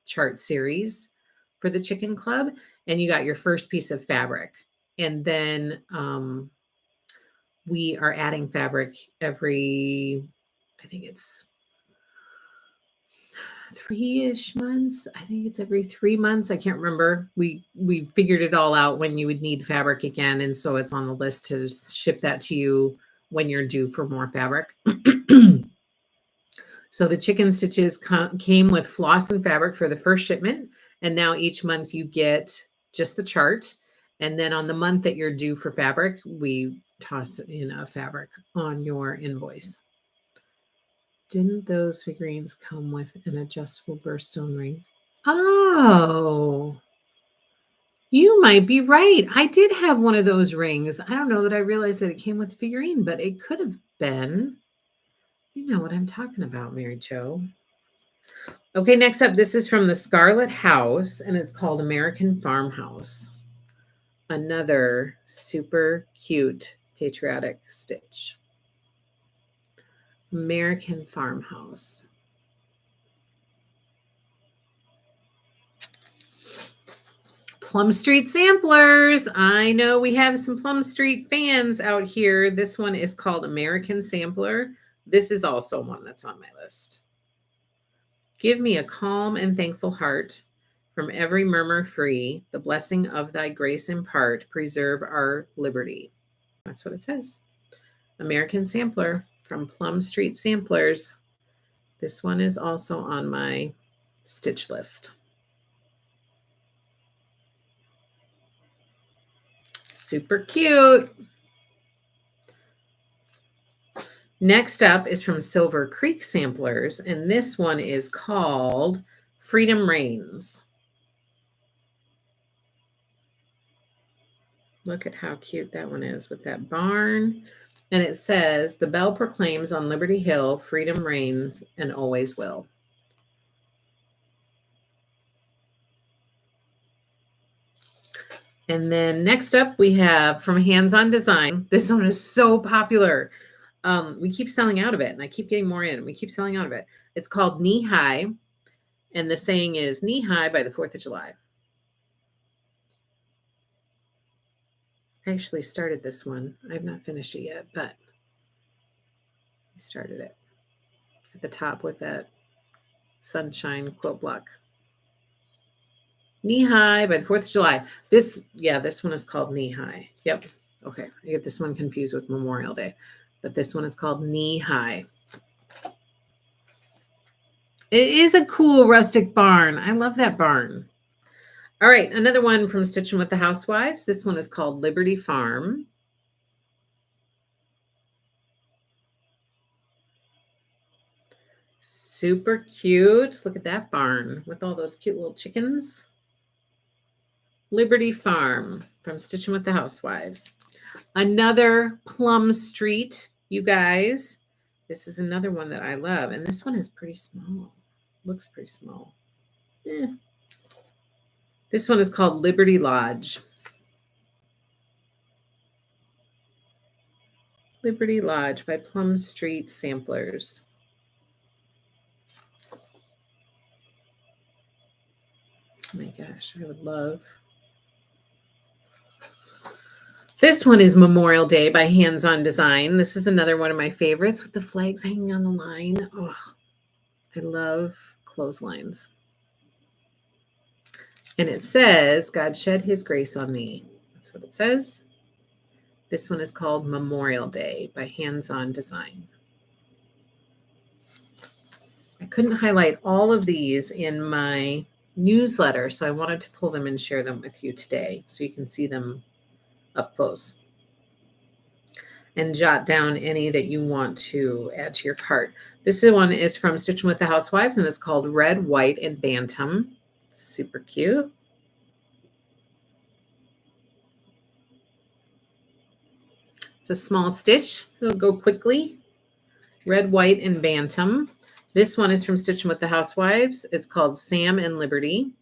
chart series for the chicken club, and you got your first piece of fabric. And then we are adding fabric every, I think it's 3-ish months. I think it's every 3 months. I can't remember. We figured it all out when you would need fabric again, and so it's on the list to ship that to you when you're due for more fabric. So the chicken stitches came with floss and fabric for the first shipment, and now each month you get just the chart, and then on the month that you're due for fabric, we toss in a fabric on your invoice. Didn't those figurines come with an adjustable birthstone ring? Oh, you might be right. I did have one of those rings. I don't know that I realized that it came with a figurine, but it could have been. You know what I'm talking about, Mary Jo. Okay, next up, this is from the Scarlet House, and it's called American Farmhouse. Another super cute patriotic stitch. American Farmhouse. Plum Street samplers. I know we have some Plum Street fans out here. This one is called American Sampler. This is also one that's on my list. Give me a calm and thankful heart. From every murmur free, the blessing of thy grace impart, preserve our liberty. That's what it says. American Sampler from Plum Street Samplers. This one is also on my stitch list. Super cute. Next up is from Silver Creek Samplers, and this one is called Freedom Reigns. Look at how cute that one is with that barn. And it says, the bell proclaims on Liberty Hill, freedom reigns and always will. And then next up, we have from Hands On Design. This one is so popular. We keep selling out of it, and I keep getting more in. We keep selling out of it. It's called Knee High, and the saying is knee high by the 4th of July. I actually started this one. I have not finished it yet, but I started it at the top with that sunshine quilt block. Knee High by the 4th of July. This one is called Knee High. Yep. Okay. I get this one confused with Memorial Day, but this one is called Knee High. It is a cool rustic barn. I love that barn. All right. Another one from Stitching with the Housewives. This one is called Liberty Farm. Super cute. Look at that barn with all those cute little chickens. Liberty Farm from Stitching with the Housewives. Another Plum Street, you guys. This is another one that I love. And this one is pretty small. Looks pretty small. This one is called Liberty Lodge. Liberty Lodge by Plum Street Samplers. Oh my gosh, I would love. This one is Memorial Day by Hands On Design. This is another one of my favorites with the flags hanging on the line. Oh, I love clotheslines. And it says, God shed his grace on thee. That's what it says. This one is called Memorial Day by Hands On Design. I couldn't highlight all of these in my newsletter, so I wanted to pull them and share them with you today so you can see them up close. And jot down any that you want to add to your cart. This one is from Stitching with the Housewives, and it's called Red, White, and Bantam. Super cute. It's a small stitch. It'll go quickly. Red, White, and Bantam. This one is from Stitching with the Housewives. It's called Sam and Liberty.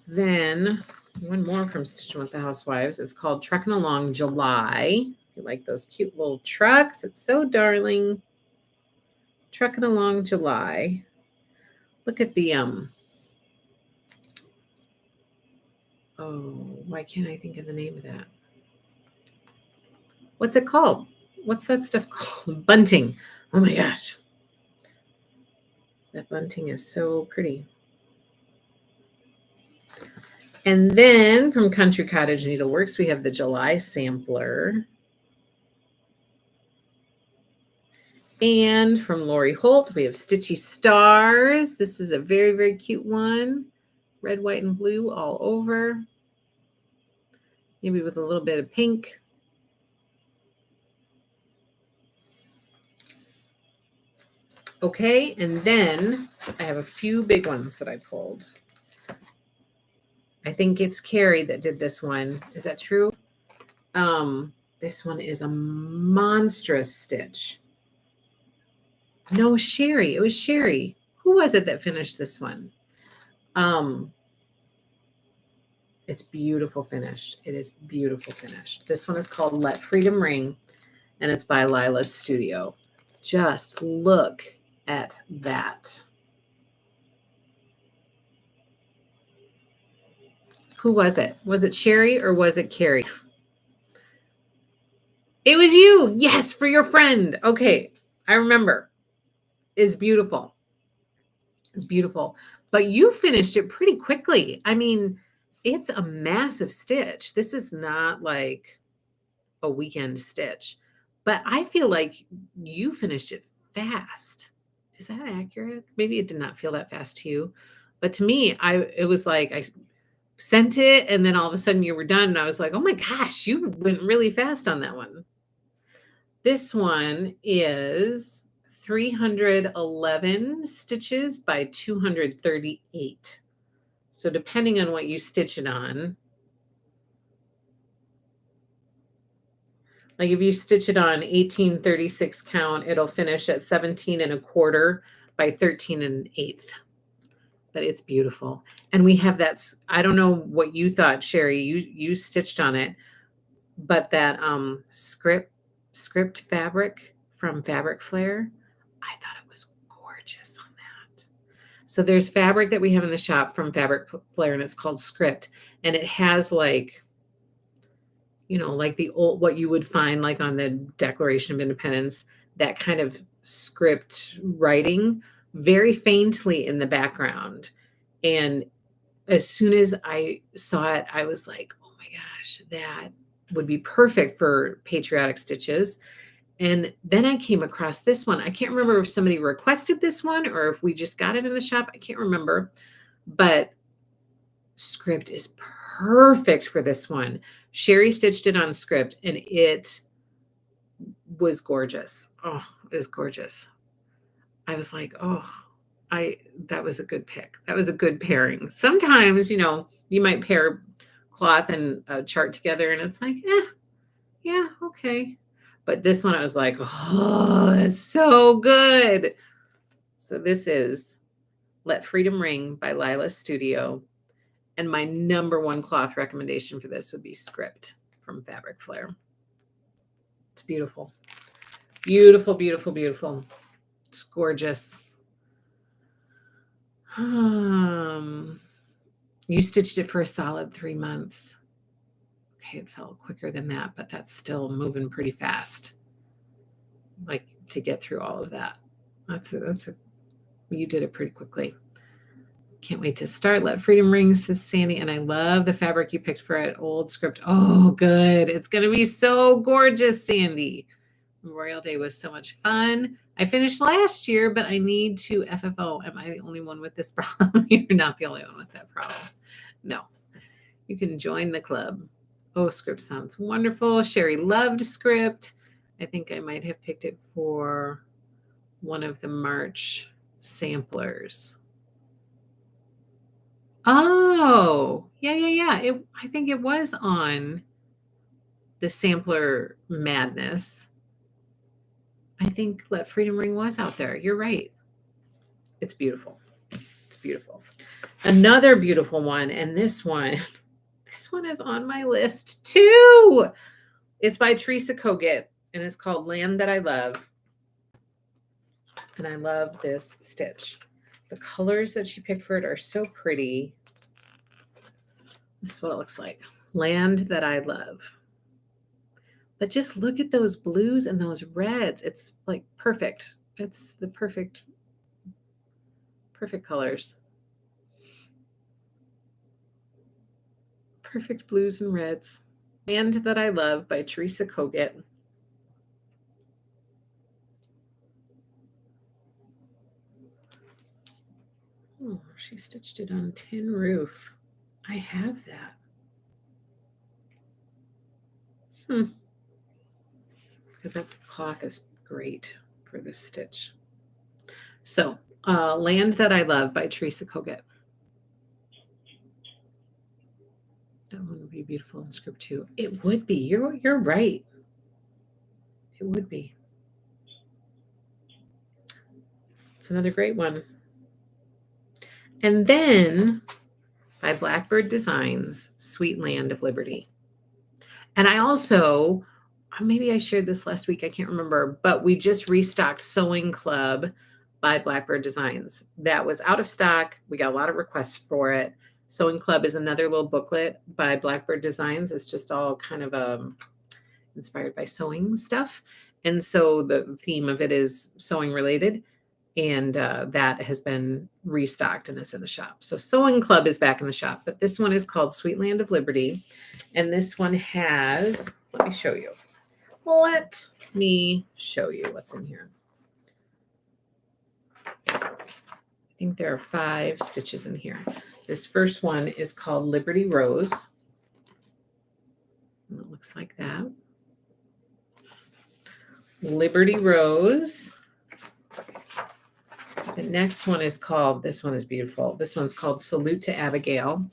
Then one more from Stitching with the Housewives. It's called Trucking Along July. You like those cute little trucks? It's so darling. Trucking Along July. Look at the oh, why can't I think of the name of that? What's it called? What's that stuff called? Bunting. Oh my gosh. That bunting is so pretty. And then from Country Cottage Needleworks, we have the July Sampler. And from Lori Holt, we have Stitchy Stars. This is a very, very cute one. Red, white, and blue all over. Maybe with a little bit of pink. Okay, and then I have a few big ones that I pulled. I think it's Carrie that did this one. Is that true? This one is a monstrous stitch. No, Sherry. It was Sherry. Who was it that finished this one? It's beautiful finished. It is beautiful finished. This one is called Let Freedom Ring, and it's by Lila's Studio. Just look at that. Who was it? Was it Sherry or was it Carrie? It was you. Yes, for your friend. Okay, I remember. It's beautiful. It's beautiful. But you finished it pretty quickly. I mean, it's a massive stitch. This is not like a weekend stitch. But I feel like you finished it fast. Is that accurate? Maybe it did not feel that fast to you. But to me, it was like I sent it and then all of a sudden you were done. And I was like, oh my gosh, you went really fast on that one. This one is 311 stitches by 238. So depending on what you stitch it on, like if you stitch it on 1836 count, it'll finish at 17 and a quarter by 13 and an eighth. But it's beautiful. And we have that, I don't know what you thought, Sherry, you stitched on it, but that script fabric from Fabric Flare, I thought it was gorgeous on that. So there's fabric that we have in the shop from Fabric Flare, and it's called Script, and it has like like the old, what you would find like on the Declaration of Independence, that kind of script writing very faintly in the background. And as soon as I saw it, I was like, oh my gosh, that would be perfect for patriotic stitches. And then I came across this one. I can't remember if somebody requested this one or if we just got it in the shop. I can't remember. But script is perfect for this one. Sherry stitched it on script and it was gorgeous. Oh, it was gorgeous. I was like, oh, that was a good pick. That was a good pairing. Sometimes, you might pair cloth and a chart together and it's like, yeah, okay. But this one I was like, oh, that's so good. So this is Let Freedom Ring by Lila's Studio. And my number one cloth recommendation for this would be Script from Fabric Flair. It's beautiful. Beautiful, beautiful, beautiful. It's gorgeous. You stitched it for a solid 3 months. Okay, it felt quicker than that, but that's still moving pretty fast. Like to get through all of that. You did it pretty quickly. Can't wait to start. Let Freedom Ring, says Sandy. And I love the fabric you picked for it. Old Script. Oh, good. It's going to be so gorgeous, Sandy. Memorial Day was so much fun. I finished last year, but I need to FFO. Am I the only one with this problem? You're not the only one with that problem. No. You can join the club. Oh, Script sounds wonderful. Sherry loved Script. I think I might have picked it for one of the March samplers. Oh, yeah. I think it was on the sampler madness. I think Let Freedom Ring was out there. You're right. It's beautiful. It's beautiful. Another beautiful one, and this one is on my list too. It's by Teresa Kogut, and it's called Land That I Love. And I love this stitch. The colors that she picked for it are so pretty. This is what it looks like. Land That I Love. But just look at those blues and those reds. It's like perfect. It's the perfect colors. Perfect blues and reds. Land That I Love by Teresa Kogut. Oh, she stitched it on tin roof. I have that. Because that cloth is great for this stitch. So, Land That I Love by Teresa Kogut. That one would be beautiful in script too. It would be. You're right. It would be. It's another great one. And then by Blackbird Designs, Sweet Land of Liberty. And I also, maybe I shared this last week, I can't remember, but we just restocked Sewing Club by Blackbird Designs. That was out of stock. We got a lot of requests for it. Sewing Club is another little booklet by Blackbird Designs. It's just all kind of inspired by sewing stuff. And so the theme of it is sewing related. And that has been restocked and is in the shop. So Sewing Club is back in the shop, but this one is called Sweet Land of Liberty. And this one has, let me show you. Let me show you what's in here. I think there are 5 stitches in here. This first one is called Liberty Rose. And it looks like that. Liberty Rose. The next one is called, this one is beautiful. This one's called Salute to Abigail.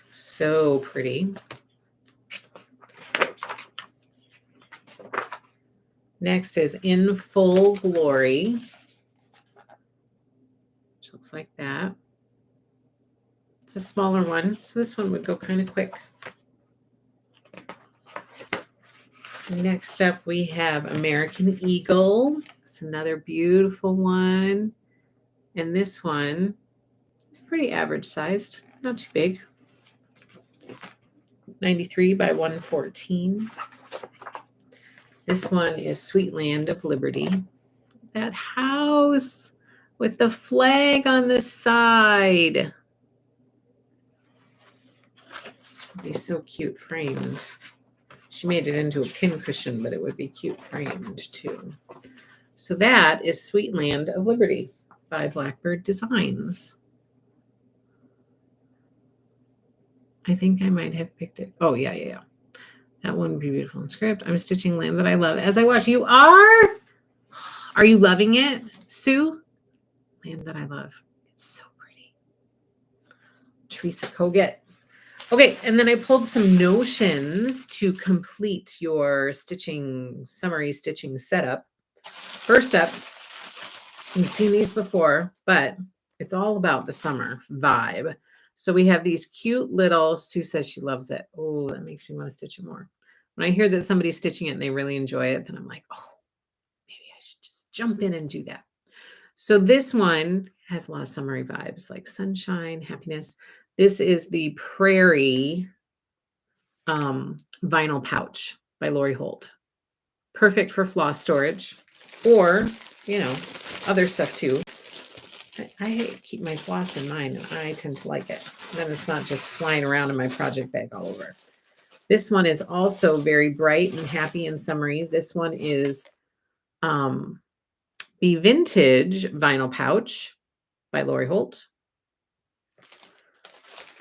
So pretty. Next is In Full Glory, which looks like that. It's a smaller one, so this one would go kind of quick. Next up, we have American Eagle. It's another beautiful one. And this one is pretty average sized, not too big. 93 by 114. This one is Sweet Land of Liberty. That house with the flag on the side. It'd be so cute framed. She made it into a pin cushion, but it would be cute framed too. So that is Sweet Land of Liberty by Blackbird Designs. I think I might have picked it. Oh, yeah. That one would be beautiful in script. I'm stitching Land That I Love as I watch. You are? Are you loving it, Sue? Land That I Love. It's so pretty. Teresa Koget. Okay, and then I pulled some notions to complete your stitching, summary stitching setup. First up, you've seen these before, but it's all about the summer vibe. So we have these cute little, Sue says she loves it. Oh, that makes me want to stitch it more. When I hear that somebody's stitching it and they really enjoy it, then I'm like, oh, maybe I should just jump in and do that. So this one has a lot of summery vibes, like sunshine, happiness. This is the Prairie vinyl pouch by Lori Holt. Perfect for floss storage or, other stuff too. I keep my floss in mine and I tend to like it. Then it's not just flying around in my project bag all over. This one is also very bright and happy and summery. This one is the Vintage Vinyl Pouch by Lori Holt.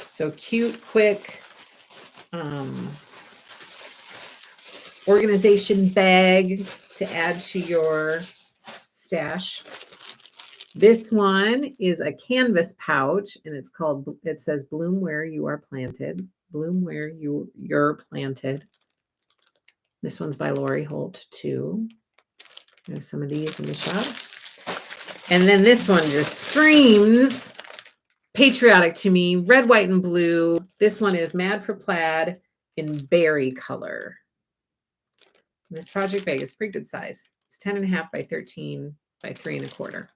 So cute, quick organization bag to add to your stash. This one is a canvas pouch, and it says Bloom Where You Are Planted. Bloom Where You're Planted. This one's by Lori Holt too. There's some of these in the shop. And then this one just screams patriotic to me. Red, white, and blue. This one is Mad for Plaid in berry color. And this project bag is pretty good size. It's 10.5 by 13 by 3 1/4.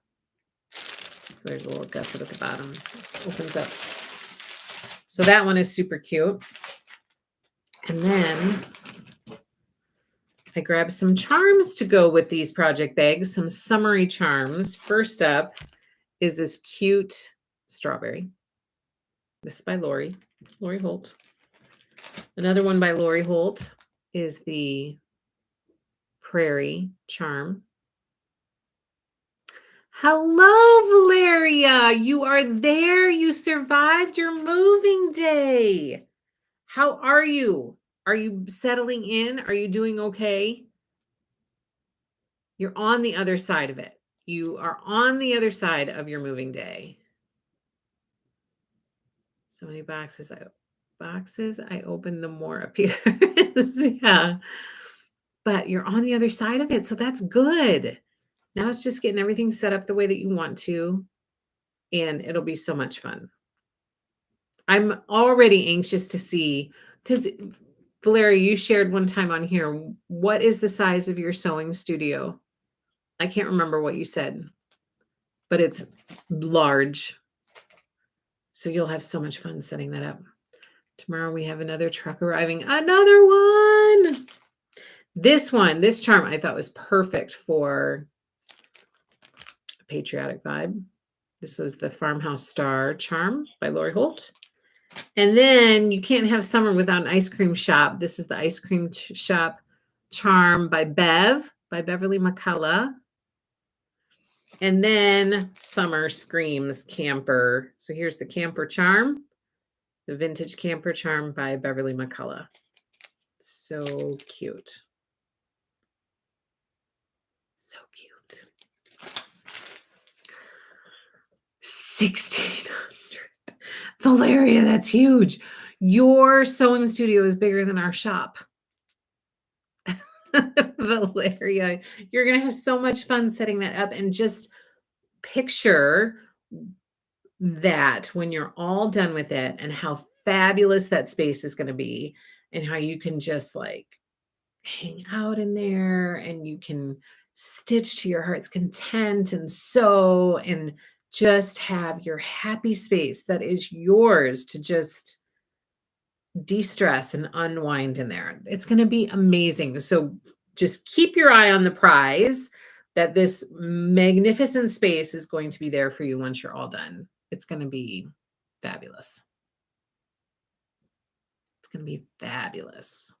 So there's a little gusset at the bottom. It opens up. So that one is super cute. And then I grabbed some charms to go with these project bags, some summery charms. First up is this cute strawberry. This is by Lori Holt. Another one by Lori Holt is the Prairie charm. Hello, Valeria. You are there. You survived your moving day. How are you? Are you settling in? Are you doing okay? You're on the other side of it. You are on the other side of your moving day. So many boxes. I open, the more appears. Yeah. But you're on the other side of it. So that's good. Now it's just getting everything set up the way that you want to. And it'll be so much fun. I'm already anxious to see, because Valeria, you shared one time on here, what is the size of your sewing studio? I can't remember what you said, but it's large. So you'll have so much fun setting that up. Tomorrow we have another truck arriving. Another one. This charm I thought was perfect for a patriotic vibe. This was the Farmhouse Star charm by Lori Holt. And then you can't have summer without an ice cream shop. This is the ice cream shop charm by Beverly McCullough. And then Summer Screams Camper. So here's the camper charm, the vintage camper charm by Beverly McCullough. So cute. So cute. 1,600. Valeria, that's huge. Your sewing studio is bigger than our shop. Valeria, you're going to have so much fun setting that up, and just picture that when you're all done with it and how fabulous that space is going to be, and how you can just like hang out in there and you can stitch to your heart's content and sew and just have your happy space that is yours to just de-stress and unwind in there. It's going to be amazing. So just keep your eye on the prize that this magnificent space is going to be there for you once you're all done. It's going to be fabulous. It's going to be fabulous.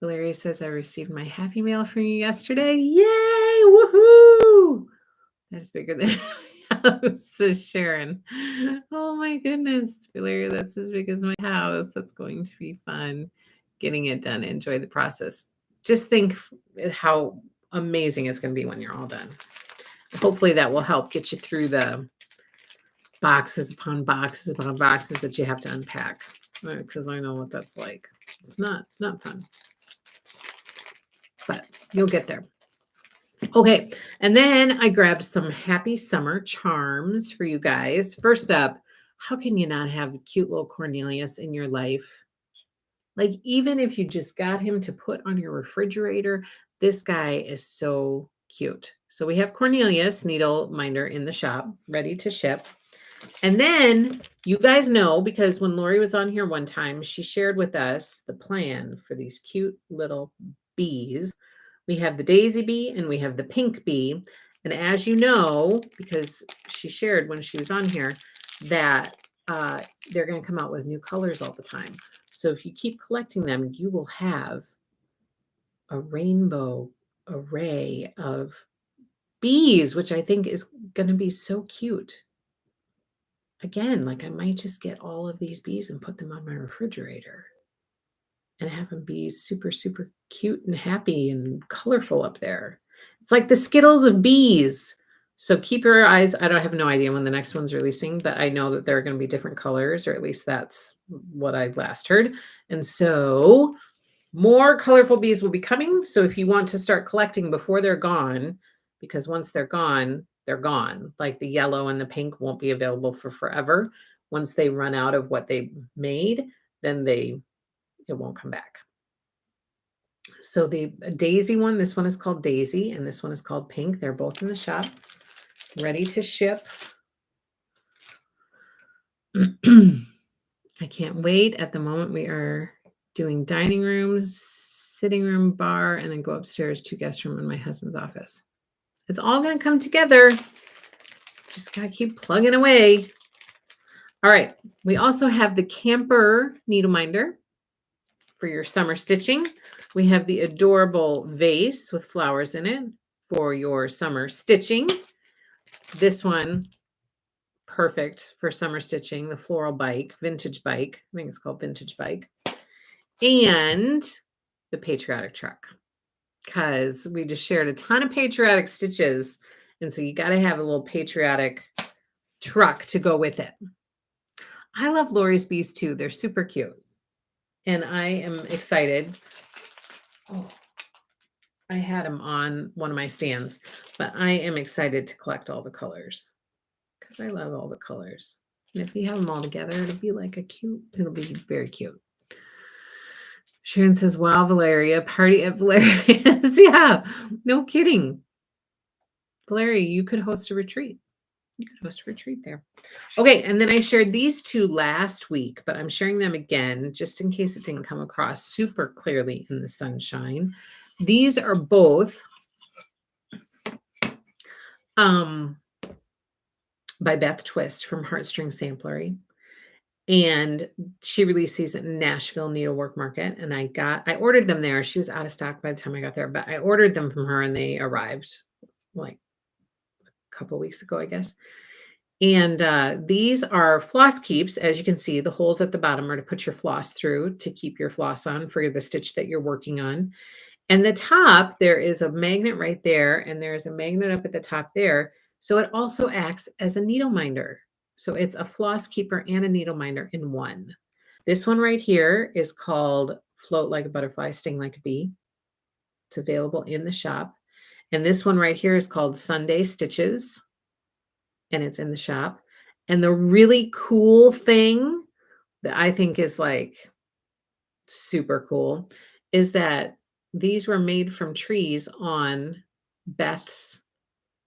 Valeria says, I received my happy mail from you yesterday. Yay! Woohoo! That's bigger than my house, says Sharon. Oh my goodness, Valeria, that's as big as my house. That's going to be fun getting it done. Enjoy the process. Just think how amazing it's going to be when you're all done. Hopefully that will help get you through the boxes upon boxes upon boxes that you have to unpack, because I know what that's like. It's not fun, but you'll get there. Okay, and then I grabbed some happy summer charms for you guys. First up, how can you not have cute little Cornelius in your life? Like, even if you just got him to put on your refrigerator, this guy is so cute. So we have Cornelius needle minder in the shop, ready to ship. And then you guys know, because when Lori was on here one time, she shared with us the plan for these cute little bees. We have the daisy bee and we have the pink bee. And as you know, because she shared when she was on here, that they're going to come out with new colors all the time. So if you keep collecting them, you will have a rainbow array of bees, which I think is going to be so cute. Again, like I might just get all of these bees and put them on my refrigerator and have them be super, super cute and happy and colorful up there. It's like the Skittles of bees. So keep your eyes. I don't have no idea when the next one's releasing, but I know that there are going to be different colors, or at least that's what I last heard. And so more colorful bees will be coming. So if you want to start collecting before they're gone, because once they're gone, they're gone. Like the yellow and the pink won't be available for forever. Once they run out of what they made, then it won't come back. So the daisy one, this one is called Daisy, and this one is called Pink. They're both in the shop, ready to ship. I can't wait. At the moment, we are doing dining rooms, sitting room, bar, and then go upstairs to guest room in my husband's office. It's all going to come together. Just got to keep plugging away. All right. We also have the camper needle minder for your summer stitching. We have the adorable vase with flowers in it for your summer stitching. This one, perfect for summer stitching, the floral bike, vintage bike. I think it's called vintage bike. And the Patriotic truck, because we just shared a ton of Patriotic stitches. And so you got to have a little Patriotic truck to go with it. I love Lori's bees too. They're super cute. And I am excited. Oh, I had them on one of my stands, but I am excited to collect all the colors because I love all the colors. And if you have them all together, it'll be like it'll be very cute. Sharon says, wow, Valeria, party at Valeria's. Yeah, no kidding. Valeria, you could host a retreat. You could host a retreat there. Okay, and then I shared these two last week, but I'm sharing them again just in case it didn't come across super clearly in the sunshine. These are both by Beth Twist from Heartstring Samplery. And she released these at Nashville Needlework Market. And I ordered them there. She was out of stock by the time I got there, but I ordered them from her and they arrived like a couple of weeks ago, I guess. And these are floss keeps. As you can see, the holes at the bottom are to put your floss through to keep your floss on for the stitch that you're working on. And the top, there is a magnet right there, and there's a magnet up at the top there. So it also acts as a needle minder. So it's a floss keeper and a needle minder in one. This one right here is called Float Like a Butterfly, Sting Like a Bee. It's available in the shop. And this one right here is called Sunday Stitches, and it's in the shop. And the really cool thing that I think is like super cool is that these were made from trees on Beth's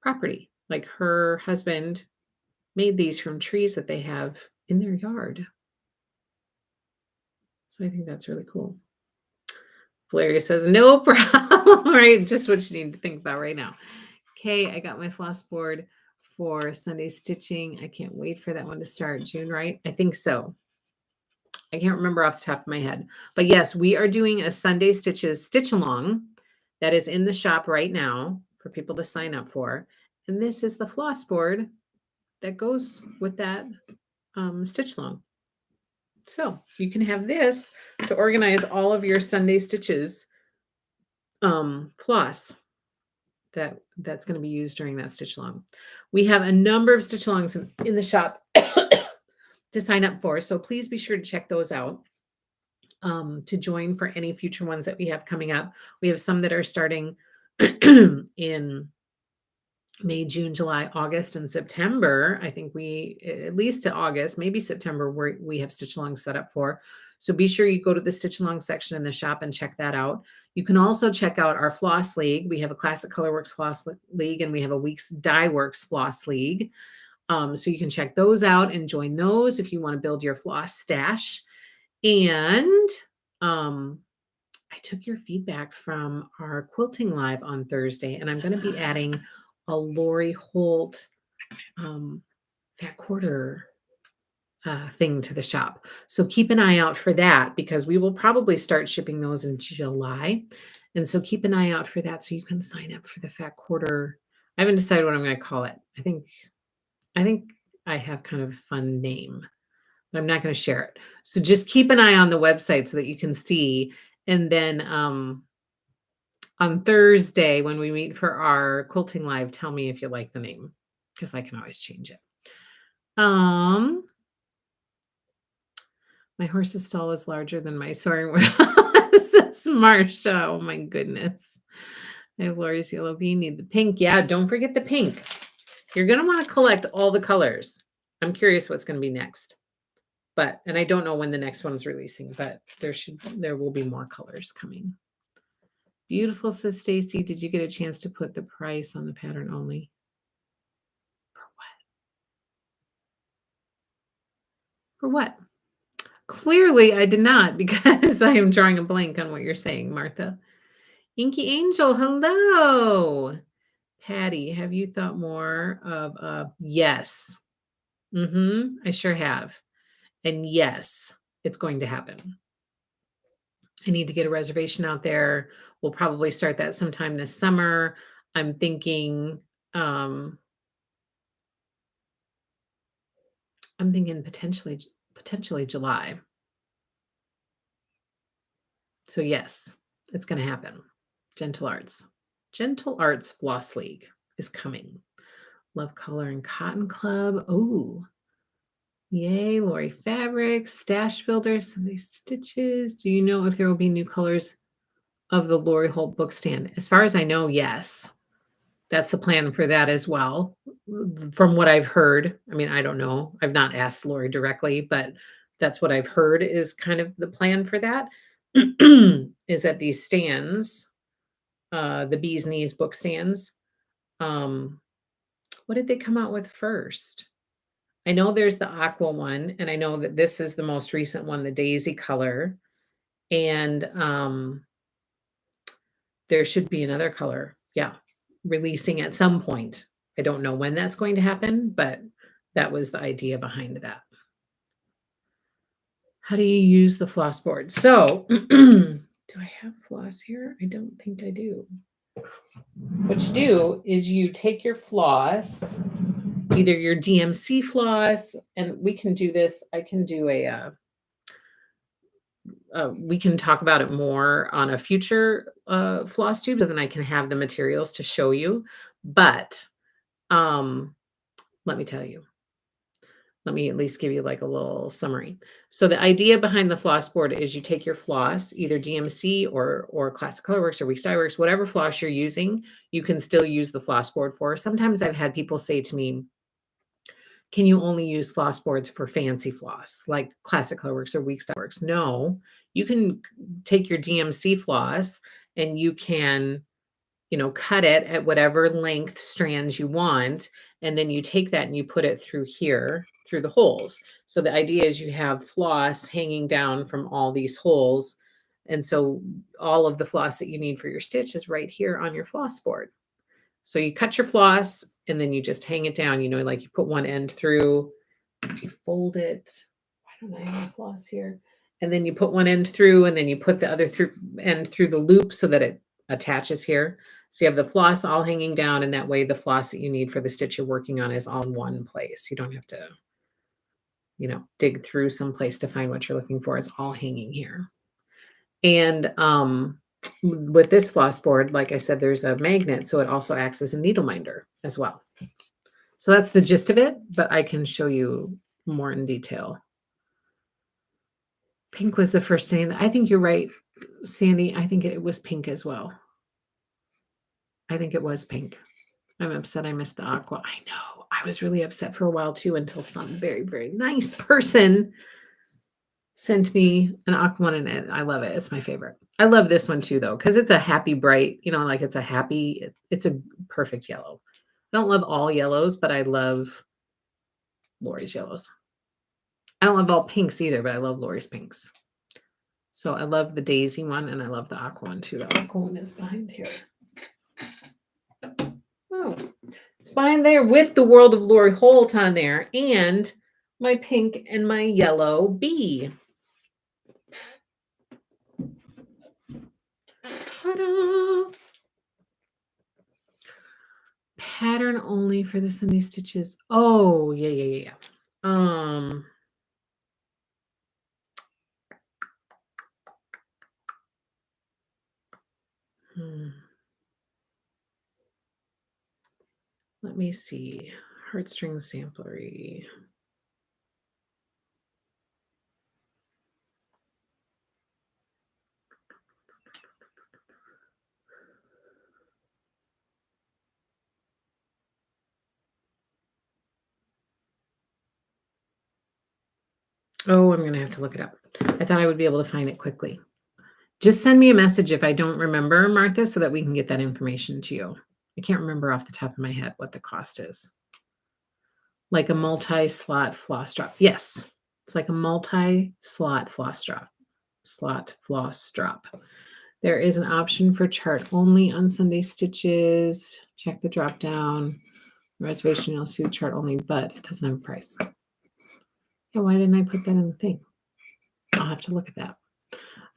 property. Like her husband made these from trees that they have in their yard. So I think that's really cool. Valeria says, no problem, right? Just what you need to think about right now. Okay, I got my floss board for Sunday stitching. I can't wait for that one to start. June, right? I think so. I can't remember off the top of my head. But yes, we are doing a Sunday Stitches stitch along that is in the shop right now for people to sign up for. And this is the floss board that goes with that stitch along. So you can have this to organize all of your Sunday stitches floss that's going to be used during that stitch along. We have a number of stitch alongs in the shop to sign up for. So please be sure to check those out to join for any future ones that we have coming up. We have some that are starting in May, June, July, August, and September. I think we, at least to August, maybe September, we have stitch along set up for. So be sure you go to the stitch along section in the shop and check that out. You can also check out our floss league. We have a Classic Colorworks floss league, and we have a Weeks Dye Works floss league. So you can check those out and join those if you want to build your floss stash. And I took your feedback from our quilting live on Thursday, and I'm going to be adding a Lori Holt fat quarter thing to the shop. So keep an eye out for that, because we will probably start shipping those in July. And so keep an eye out for that so you can sign up for the fat quarter. I haven't decided what I'm going to call it. I think I have kind of a fun name, but I'm not going to share it. So just keep an eye on the website so that you can see. And then on Thursday, when we meet for our quilting live, tell me if you like the name, because I can always change it. My horse's stall is larger than my sewing room. Says Marsha. Oh my goodness. I have Lori's yellow bee. Need the pink. Yeah, don't forget the pink. You're going to want to collect all the colors. I'm curious what's going to be next. And I don't know when the next one's releasing, but there will be more colors coming. Beautiful, says Stacy. Did you get a chance to put the price on the pattern only? For what? For what? Clearly, I did not, because I am drawing a blank on what you're saying, Martha. Inky Angel, hello. Patty, have you thought more of yes? I sure have. And yes, it's going to happen. I need to get a reservation out there. We'll probably start that sometime this summer. I'm thinking potentially July. So yes, it's going to happen. Gentle Arts Floss League is coming. Love Color and Cotton Club. Oh, yay. Lori Fabrics, Stash Builders, Sunday Stitches. Do you know if there will be new colors of the Lori Holt book stand? As far as I know, yes. That's the plan for that as well. From what I've heard, I mean, I don't know. I've not asked Lori directly, but that's what I've heard is kind of the plan for that. Is that these stands, the Bee's Knees book stands, what did they come out with first? I know there's the aqua one, and I know that this is the most recent one, the daisy color. And there should be another color. Yeah. Releasing at some point. I don't know when that's going to happen, but that was the idea behind that. How do you use the floss board? So, do I have floss here? I don't think I do. What you do is you take your floss, either your DMC floss, and we can do this. I can do we can talk about it more on a future Flosstube, so then I can have the materials to show you. But let me tell you. Let me at least give you like a little summary. So the idea behind the floss board is you take your floss, either DMC or Classic Colorworks or Weeks Dye Works, whatever floss you're using, you can still use the floss board for. Sometimes I've had people say to me, can you only use floss boards for fancy floss, like Classic Colorworks or Weeks Dye Works? No, you can take your DMC floss and you can, cut it at whatever length strands you want. And then you take that and you put it through here through the holes. So the idea is you have floss hanging down from all these holes. And so all of the floss that you need for your stitch is right here on your floss board. So you cut your floss and then you just hang it down, like you put one end through, you fold it. Why don't I have floss here? And then you put one end through and then you put the other end through the loop so that it attaches here. So you have the floss all hanging down, and that way the floss that you need for the stitch you're working on is all in one place. You don't have to, dig through some place to find what you're looking for. It's all hanging here. And with this floss board, like I said, there's a magnet, so it also acts as a needle minder as well. So that's the gist of it, but I can show you more in detail. Pink was the first thing. I think you're right, Sandy. I think it was pink as well. I think it was pink. I'm upset I missed the aqua. I know. I was really upset for a while too until some very, very nice person sent me an aqua one, and I love it. It's my favorite. I love this one too, though, because it's a happy bright, like it's a perfect yellow. I don't love all yellows, but I love Lori's yellows. I don't love all pinks either, but I love Lori's pinks. So I love the daisy one, and I love the aqua one too. The aqua one is behind here. Oh, it's behind there with the World of Lori Holt on there and my pink and my yellow bee. Ta-da! Pattern only for the Sunday stitches. Oh, yeah. Let me see. Heartstring samplery. Oh, I'm going to have to look it up. I thought I would be able to find it quickly. Just send me a message if I don't remember, Martha, so that we can get that information to you. I can't remember off the top of my head what the cost is. Like a multi-slot floss drop. Yes, it's like a multi-slot floss drop. Slot floss drop. There is an option for chart only on Sunday stitches. Check the drop down. Reservation, you'll see the chart only, but it doesn't have a price. Yeah, why didn't I put that in the thing? I'll have to look at that.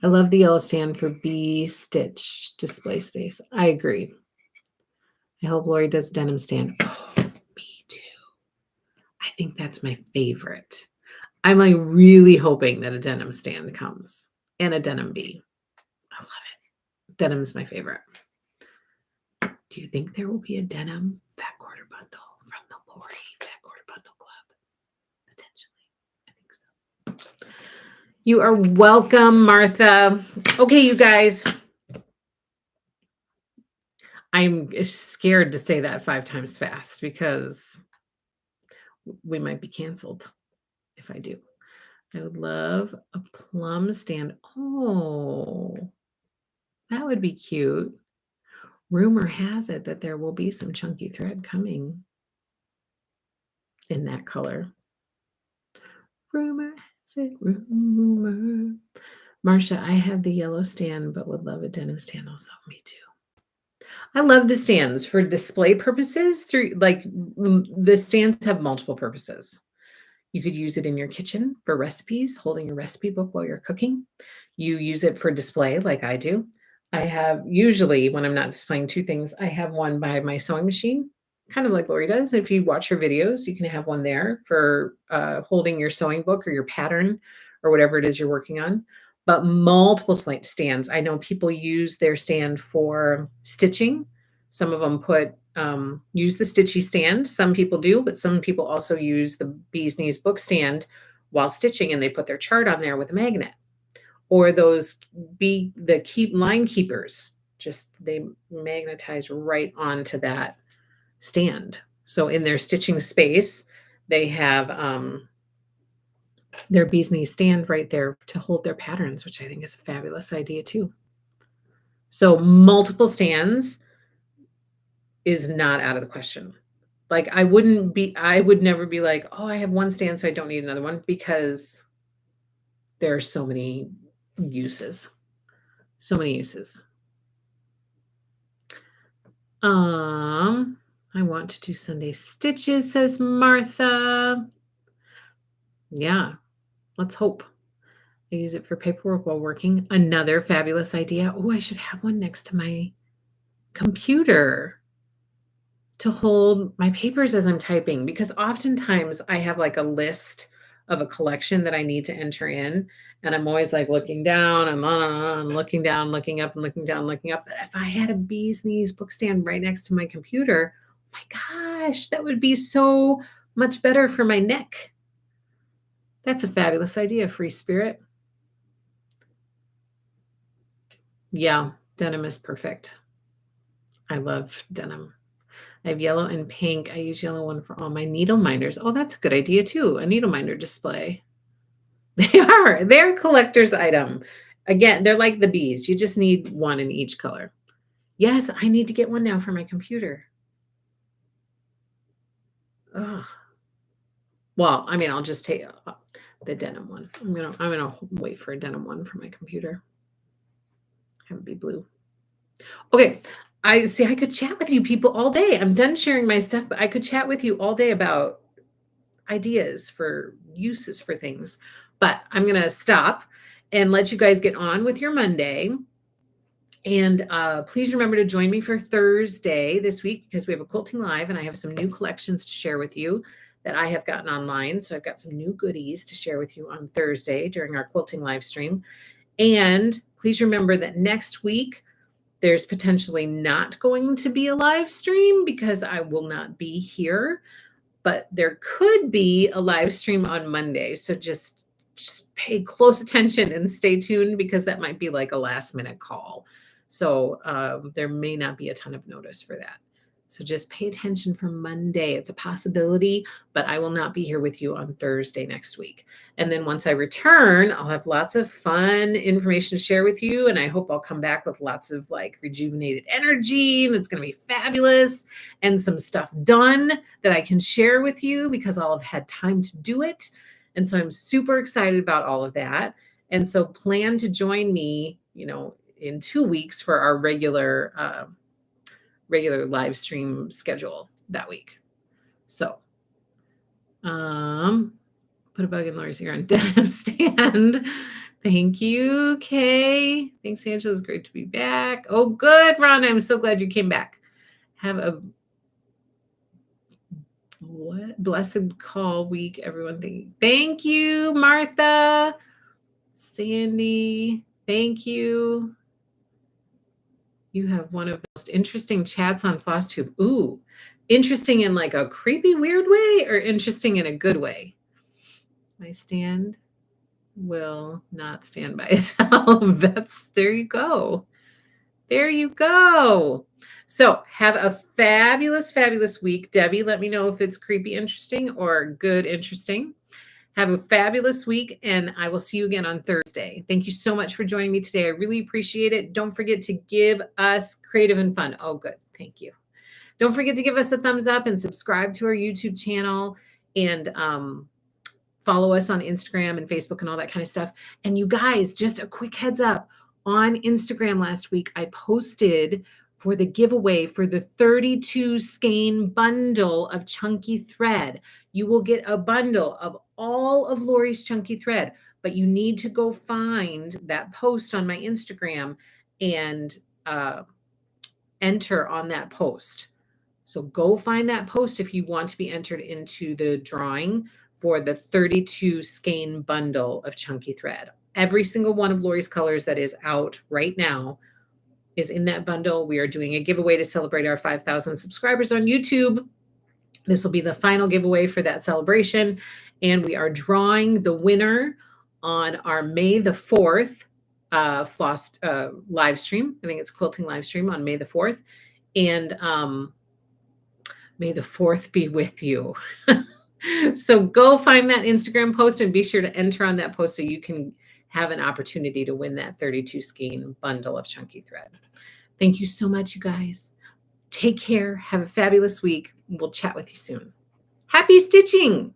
I love the yellow stand for bee stitch display space. I agree. I hope Lori does denim stand. Oh, me too. I think that's my favorite. I'm like really hoping that a denim stand comes and a denim bee. I love it. Denim is my favorite. Do you think there will be a denim fat quarter bundle from the Lori Fat Quarter Bundle Club? Potentially. I think so. You are welcome, Martha. Okay, you guys. I'm scared to say that 5 times fast because we might be canceled if I do. I would love a plum stand. Oh, that would be cute. Rumor has it that there will be some chunky thread coming in that color. Rumor has it, rumor. Marcia, I have the yellow stand, but would love a denim stand also. Me too. I love the stands for display purposes. The stands have multiple purposes. You could use it in your kitchen for recipes, holding your recipe book while you're cooking. You use it for display like I do. I have usually when I'm not displaying 2 things, I have one by my sewing machine, kind of like Lori does. If you watch her videos, you can have one there for holding your sewing book or your pattern or whatever it is you're working on. But multiple stands. I know people use their stand for stitching. Some of them use the stitchy stand. Some people do, but some people also use the Bee's Knees book stand while stitching, and they put their chart on there with a magnet. Or those line keepers, just they magnetize right onto that stand. So in their stitching space, they have their Bee's Knees stand right there to hold their patterns, which I think is a fabulous idea too. So multiple stands is not out of the question. Like, I would never be like, "Oh, I have one stand, so I don't need another one," because there are so many uses. So many uses. Um, I want to do Sunday stitches, says Martha. Yeah, let's hope. I use it for paperwork while working. Another fabulous idea. Oh, I should have one next to my computer to hold my papers as I'm typing, because oftentimes I have like a list of a collection that I need to enter in. And I'm always like looking down and on, and looking down, looking up and looking down, looking up. But if I had a bee's knees book stand right next to my computer, oh my gosh, that would be so much better for my neck. That's a fabulous idea, Free Spirit. Yeah, denim is perfect. I love denim. I have yellow and pink. I use yellow one for all my needle minders. Oh, that's a good idea too. A needle minder display. They are. They're a collector's item. Again, they're like the bees. You just need one in each color. Yes, I need to get one now for my computer. Ugh. Well, I mean, I'll just take the denim one. I'm gonna wait for a denim one for my computer. Have it be blue. Okay. I see. I could chat with you people all day. I'm done sharing my stuff, but I could chat with you all day about ideas for uses for things. But I'm going to stop and let you guys get on with your Monday. And please remember to join me for Thursday this week, because we have a quilting live and I have some new collections to share with you that I have gotten online. So I've got some new goodies to share with you on Thursday during our quilting live stream. And please remember that next week, there's potentially not going to be a live stream because I will not be here, but there could be a live stream on Monday. So just pay close attention and stay tuned, because that might be like a last minute call. So there may not be a ton of notice for that. So just pay attention for Monday. It's a possibility, but I will not be here with you on Thursday next week. And then once I return, I'll have lots of fun information to share with you. And I hope I'll come back with lots of like rejuvenated energy, and it's going to be fabulous, and some stuff done that I can share with you because I'll have had time to do it. And so I'm super excited about all of that. And so plan to join me, in 2 weeks for our regular live stream schedule that week. So, put a bug in Laura's ear on denim stand. Thank you, Kay. Thanks, Angela. It's great to be back. Oh, good, Rhonda. I'm so glad you came back. Have a blessed call week, everyone. Thank you, Martha. Sandy, thank you. You have one of the most interesting chats on Flosstube. Ooh, interesting in like a creepy, weird way, or interesting in a good way? My stand will not stand by itself. There you go. There you go. So have a fabulous, fabulous week. Debbie, let me know if it's creepy, interesting, or good, interesting. Have a fabulous week, and I will see you again on Thursday. Thank you so much for joining me today. I really appreciate it. Don't forget to give us creative and fun. Oh, good. Thank you. Don't forget to give us a thumbs up and subscribe to our YouTube channel, and follow us on Instagram and Facebook and all that kind of stuff. And you guys, just a quick heads up, on Instagram last week, I posted for the giveaway for the 32 skein bundle of chunky thread. You will get a bundle of all of Lori's chunky thread, but you need to go find that post on my Instagram and enter on that post. So go find that post if you want to be entered into the drawing for the 32 skein bundle of chunky thread. Every single one of Lori's colors that is out right now is in that bundle. We are doing a giveaway to celebrate our 5,000 subscribers on YouTube. This will be the final giveaway for that celebration. And we are drawing the winner on our May the 4th floss live stream. I think it's quilting live stream on May the 4th. And may the 4th be with you. So go find that Instagram post and be sure to enter on that post so you can have an opportunity to win that 32 skein bundle of chunky thread. Thank you so much, you guys. Take care. Have a fabulous week. We'll chat with you soon. Happy stitching!